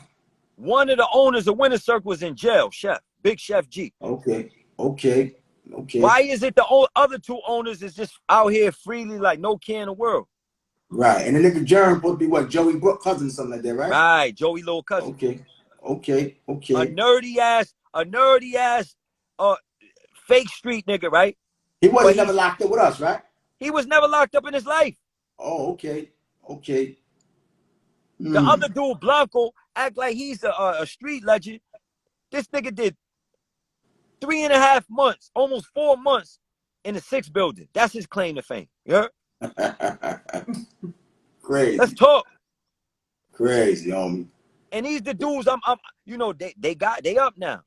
One of the owners of Winner Circle is in jail, Chef, Big Chef G. Okay. Okay. Okay. Why is it the other two owners is just out here freely like no care in the world? Right. And the nigga Jerm supposed to be what? Joey Brook cousin, something like that, right? Right, Joey little cousin. Okay. Okay. A Okay. nerdy ass fake street nigga, right? He But wasn't never locked up with us, right? he was never locked up in his life. Oh, okay. Okay. The Mm. other dude, Blanco, act like he's a street legend. This nigga did 3.5 months, almost 4 months in the 6 building. That's his claim to fame. You heard? Let's Crazy. talk. Crazy, homie. And these the dudes I'm you know, they up now.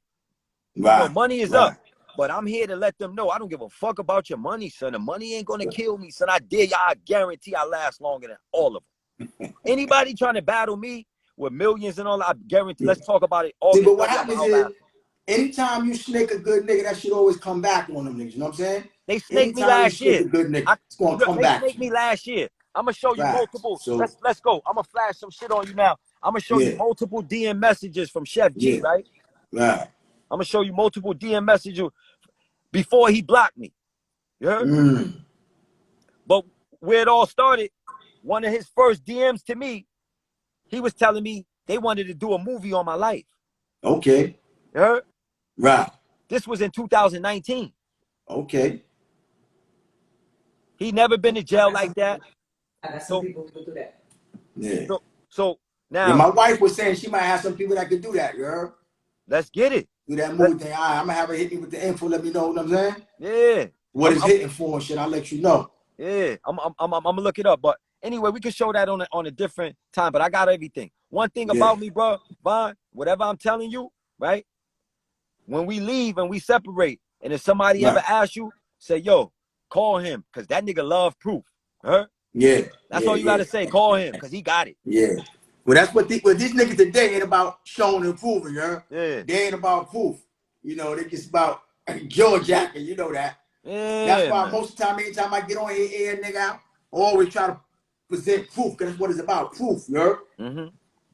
You know, Right. money is up. Right. But I'm here to let them know I don't give a fuck about your money, son. The money ain't gonna kill me, son. I dare y'all. I guarantee I last longer than all of them. Anybody trying to battle me with millions and all, I guarantee. Yeah. Let's talk about it. See, August but what 30th, I'm happens gonna is outlast. anytime you snake a good nigga, that shit always come back on them niggas. You know what I'm saying? They snaked me Anytime you last snake year. a good nigga, it's gonna come They back to snaked you. me last year. I'm gonna show you Right. multiple. So Let's go. I'm gonna flash some shit on you now. I'm gonna show you yeah. multiple DM messages from Chef G, Yeah. right? Right. I'm gonna show you multiple DM messages before he blocked me. You heard? Mm. But where it all started, one of his first DMs to me, he was telling me they wanted to do a movie on my life. Okay. You heard? Right. This was in 2019. Okay. He never been to jail like that. I got some So, people who do that. Yeah. so Yeah, now my wife was saying she might have some people that could do that, you heard? let's get it. Do that movie thing. All right, I'm gonna have her hit me with the info, let me know what I'm saying. Yeah. What it's hitting for and shit, I'll let you know. Yeah, I'm gonna look it up. But anyway, we can show that on a different time. But I got everything. One thing Yeah. about me, bro, Von, whatever I'm telling you, right? When we leave and we separate, and if somebody Right. ever asks you, say, yo, call him, because that nigga love proof. Huh? Yeah. That's Yeah. all you gotta say. Call him, because he got it. Yeah. Well, that's what these niggas today ain't about showing and proving, you heard? Yeah. They ain't about proof. You know, they just about Joe Jacker, you know that. That's Yeah, why man. most of the time, anytime I get on here, air nigga out, I always try to present proof, because that's what it's about, proof, you heard? Mm-hmm.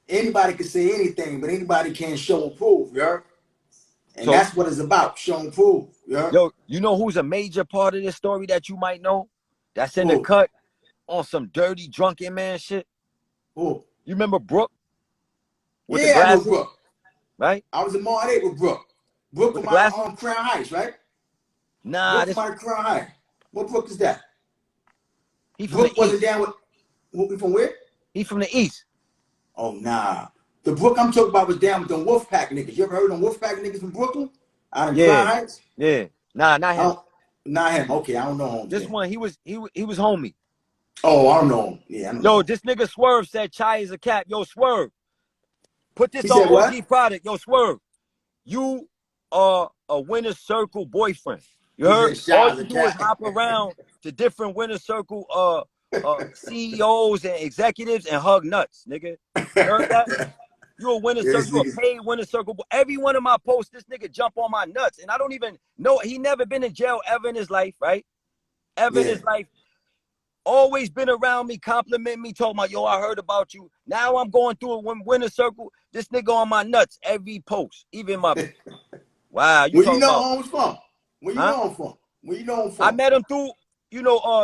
Anybody can say anything, but anybody can't show and prove, you heard? And So, that's what it's about, show and prove, you heard? yo, you know who's a major part of this story that you might know? That's in the Who? cut on some dirty drunken man shit. Who? You remember Brooke with the Yeah, I know glasses, Brooke. right? I was in Monterey with Brooke. Brooke With from the glasses? Crown Heights, right? Nah, Brooke this from out of Crown Heights. What Brooke is that? he from the Brooke wasn't east. down with, from where? He from the east. Oh, nah. The Brooke I'm talking about was down with them Wolfpack niggas. You ever heard of them Wolfpack niggas from Brooklyn? Out in Yeah, Crown Heights? yeah. Nah, not I him. don't, not him. Okay, I don't know him This then. one, he was homie. Oh, I don't know him. Yeah, I don't Yo, know him. this nigga Swerve said Chy is a cat. Yo, Swerve, put He this on said what? OG product. Yo, Swerve, you are a winner circle boyfriend. You He heard? said All Shy's you a do is cat. hop around to different winner circle CEOs and executives and hug nuts, nigga. You heard that? You a winner circle, This you a nigga's, paid winner circle. Every one of my posts, this nigga jump on my nuts. And I don't even know, he never been in jail ever in his life, right? Ever in yeah. his life. Always been around me, compliment me, talking about, yo, I heard about you. Now I'm going through a winner circle. This nigga on my nuts every post. Even my, wow, you Where you talking know about, home's from? Where you huh? know him from? Where you know him I from? met him through,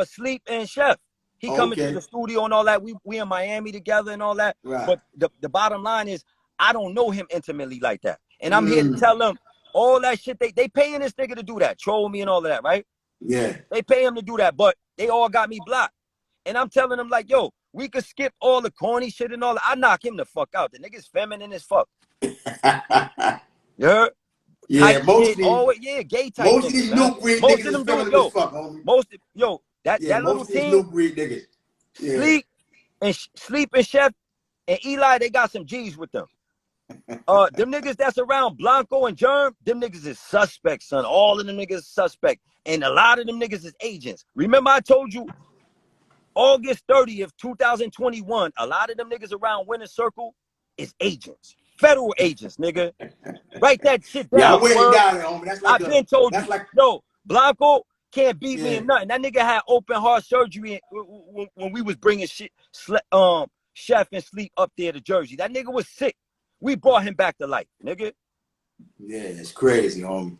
Sleep and Chef. He Oh, come into the okay. studio and all that. We in Miami together and all that. Right. But the bottom line is, I don't know him intimately like that. And I'm here to Mm, tell them all that shit. They paying this nigga to do that, troll me and all of that, right? yeah. They pay him to do that, but they all got me blocked. And I'm telling them like, yo, we could skip all the corny shit and all that. I knock him the fuck out. The nigga's feminine as fuck. You heard? Yeah, Type shit, always, yeah, gay type most of nigga, these man. new breed Most niggas of is them dudes, feminine as yo, fuck, homie. that Yeah, little most of these team, new breed niggas. Yeah. Sleep and Chef and Eli, they got some G's with them. Them niggas that's around Blanco and Germ, them niggas is suspects, son. All of them niggas is suspect. And a lot of them niggas is agents. Remember I told you August 30th, 2021, a lot of them niggas around Winter Circle is agents. Federal agents, nigga. Write that shit Yeah, down, I went Swerve. down there, homie. I've been told you, That's like, yo, Blanco can't beat me yeah. in nothing. That nigga had open heart surgery when we was bringing shit, Chef and Sleep up there to Jersey. That nigga was sick. We brought him back to life, nigga. Yeah, it's crazy, homie.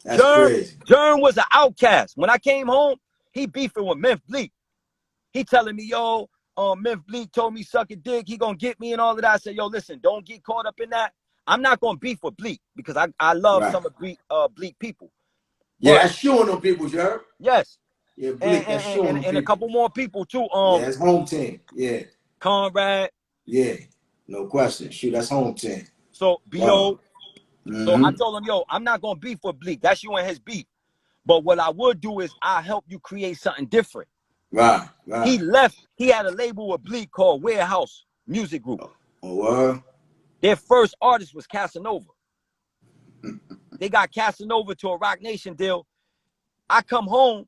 That's Germ, crazy. Germ was an outcast. When I came home, he beefing with Memphis Bleak. He telling me, yo, Memphis Bleak told me suck a dick. He gonna get me and all of that. I said, yo, listen, don't get caught up in that. I'm not gonna beef with Bleak because I love Right. some of Bleak people. Yeah, But that's showing them people, you heard? yes, Yeah, Bleak, that's showing them and a people. couple more people too. Yeah, that's home team. Yeah. Conrad, Yeah. No question. Shoot, that's home team. so Wow. BO. So I Mm-hmm. told him, yo, I'm not gonna beef with Bleak. That's you and his beef. But what I would do is I help you create something different. Right, He right. left. He had a label with Bleak called Warehouse Music Group. Oh, well. Their first artist was Casanova. They got Casanova to a Rock Nation deal. I come home,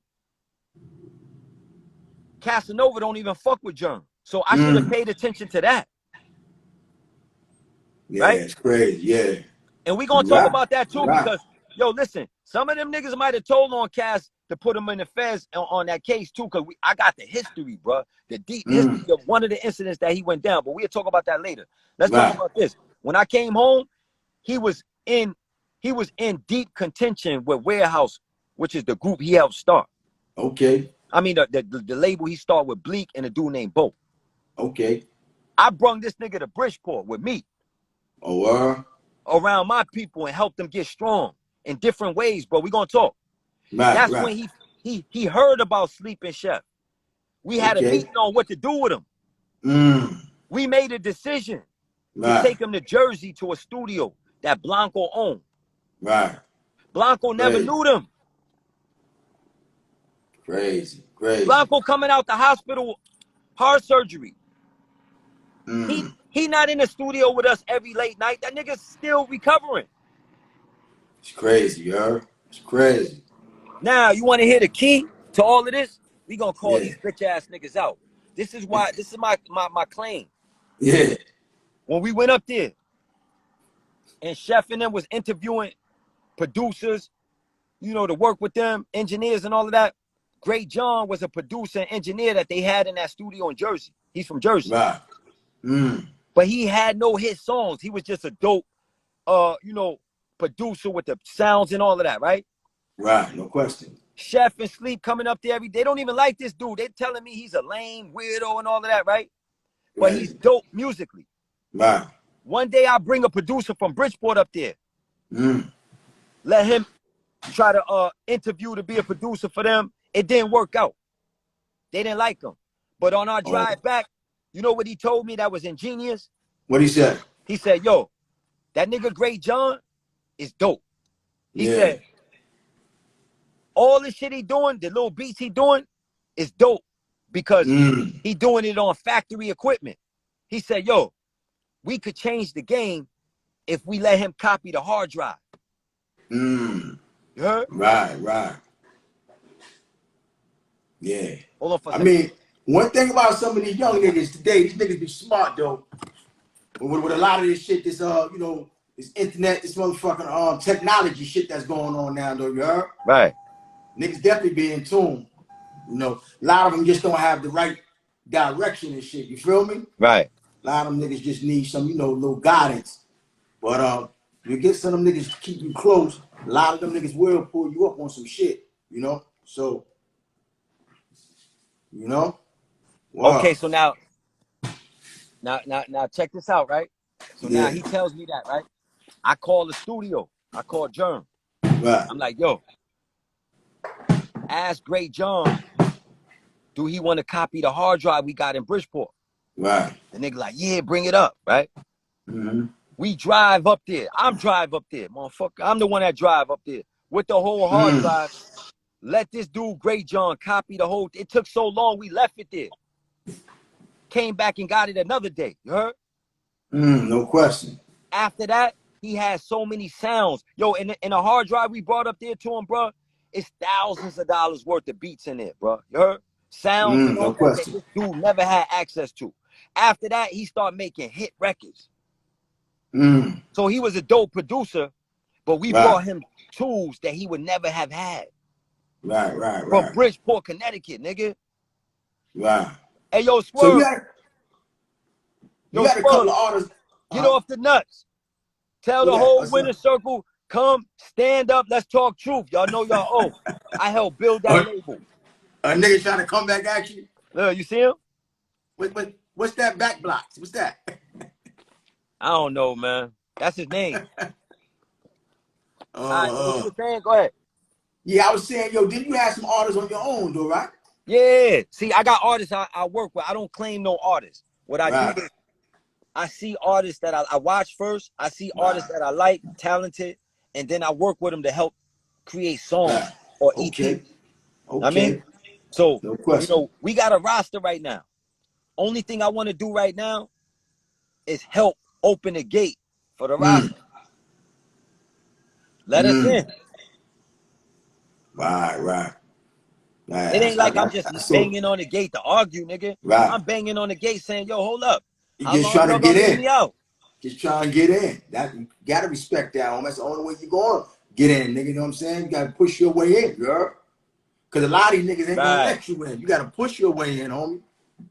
Casanova don't even fuck with Germ. So I should have paid attention to that, Yeah, right? it's crazy. Yeah. And we gonna You talk right. about that You too right. because, yo, listen, some of them niggas might have told on Cass to put him in the feds on that case too because I got the history, bro. The deep history Mm. of one of the incidents that he went down. But we'll talk about that later. Let's talk Right. about this. When I came home, he was in deep contention with Warehouse, which is the group he helped start. Okay. I mean, the label he started with Bleak and a dude named Bo. Okay. I brung this nigga to Bridgeport with me Oh, well. around my people and helped them get strong in different ways, bro. We gonna talk. Right, That's right. when he heard about Sleep and Chef. We had a Okay. meeting on what to do with him. Mm. We made a decision to Right. take him to Jersey to a studio that Blanco owned. Right. Blanco never Crazy. knew them. Crazy. Crazy. Blanco coming out the hospital, heart surgery. Mm. He not in the studio with us every late night. That nigga's still recovering. It's crazy, you heard? It's crazy. Now, you want to hear the key to all of this? We gonna call Yeah. these bitch ass niggas out. This is my claim. Yeah. When we went up there and Chef and them was interviewing producers you know, to work with them, engineers and all of that. Great John was a producer and engineer that they had in that studio in Jersey. He's from Jersey. Right. But he had no hit songs. He was just a dope, you know, producer with the sounds and all of that, right? Right, no question. Chef and Sleep coming up there every day. They don't even like this dude. They're telling me he's a lame weirdo and all of that, right? But Right. he's dope musically. Right. One day I bring a producer from Bridgeport up there. Let him try to interview to be a producer for them. It didn't work out. They didn't like him. But on our drive back, you know what he told me that was ingenious? What he said? He said, yo, that nigga Great John is dope. He said, all the shit he doing, the little beats he doing, is dope because he doing it on factory equipment. He said, yo, we could change the game if we let him copy the hard drive. You heard? Right. Yeah. Hold on for a I second. mean, one thing about some of these young niggas today, these niggas be smart though. With a lot of this shit, this you know, this internet, this motherfucking technology shit that's going on now, though, you heard? Right. Niggas definitely be in tune. You know, a lot of them just don't have the right direction and shit. You feel me? Right. A lot of them niggas just need some, you know, little guidance. But you get some of them niggas to keep you close. A lot of them niggas will pull you up on some shit. You know, so you know. Wow. Okay, so now check this out, right? So now he tells me that, right? I call the studio. I call Germ. Right. I'm like, yo, ask Great John, do he want to copy the hard drive we got in Bridgeport? Right. The nigga like, yeah, bring it up, right? We drive up there. I'm drive up there, motherfucker. I'm the one that drive up there with the whole hard drive. Let this dude, Great John, copy the whole. It took so long, we left it there. Came back and got it another day. You heard? No question. After that, he has so many sounds. Yo, in a hard drive we brought up there to him, bro, it's thousands of dollars worth of beats in there, bro. You heard? Sounds and all that this dude never had access to. After that, he started making hit records. So he was a dope producer, but we brought him tools that he would never have had. Right. From Bridgeport, Connecticut, nigga. Right. Hey, yo, Swerve. So you had a couple of artists. Get off the nuts. Tell the whole winner circle, come, stand up, let's talk truth. Y'all know y'all owe. I helped build that label. A nigga trying to come back at you? You see him? What's that back blocks? What's that? I don't know, man. That's his name. All right, so what you were saying? Go ahead. Yeah, I was saying, yo, didn't you have some artists on your own, though, right? Yeah. See, I got artists I work with. I don't claim no artists. What I do is I see artists that I watch first. I see artists that I like, talented, and then I work with them to help create songs or EP. I mean, so, you know, we got a roster right now. Only thing I want to do right now is help open the gate for the roster. Let us in. Right. It ain't like I'm just banging on the gate to argue, nigga. I'm banging on the gate saying, yo, hold up. You just trying to get in. Me out? Just trying to get in. That you gotta respect that, homie. That's the only way you gonna get in, nigga. You know what I'm saying? You gotta push your way in, girl. Cause a lot of these niggas ain't gonna let you in. You gotta push your way in, homie.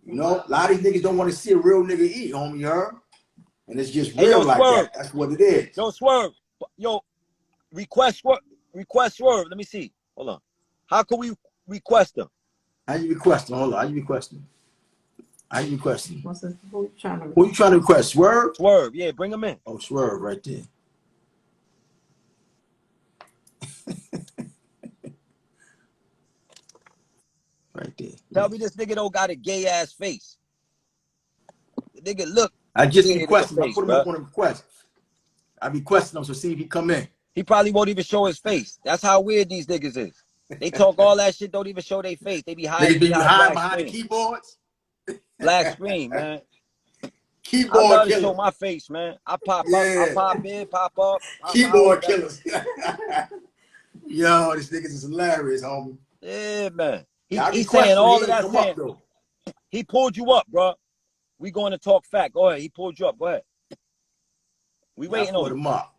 You know, a lot of these niggas don't want to see a real nigga eat, homie, you heard? And it's just real like that. That's what it is. Yo, Swerve. Yo, request Swerve. Let me see. Hold on. How can we request them? How you request them? Hold on. How you request them? Who you trying to request? Swerve? Swerve, yeah, bring him in. Oh, Swerve right there. Right there. Tell me this nigga don't got a gay ass face. The nigga look. I just requested him. I put him up on a request. I requested him, so see if he come in. He probably won't even show his face. That's how weird these niggas is. They talk all that shit, don't even show their face. They be hiding behind the keyboards. Black screen, man. Keyboard I love to killers. show my face, man. I pop up, I pop in, pop up. Keyboard killers. Yo, this niggas is hilarious, homie. Yeah, man. He's saying all of that saying. He pulled you up, bro. We going to talk fact. Go ahead. He pulled you up. Go ahead. We waiting on him. Up.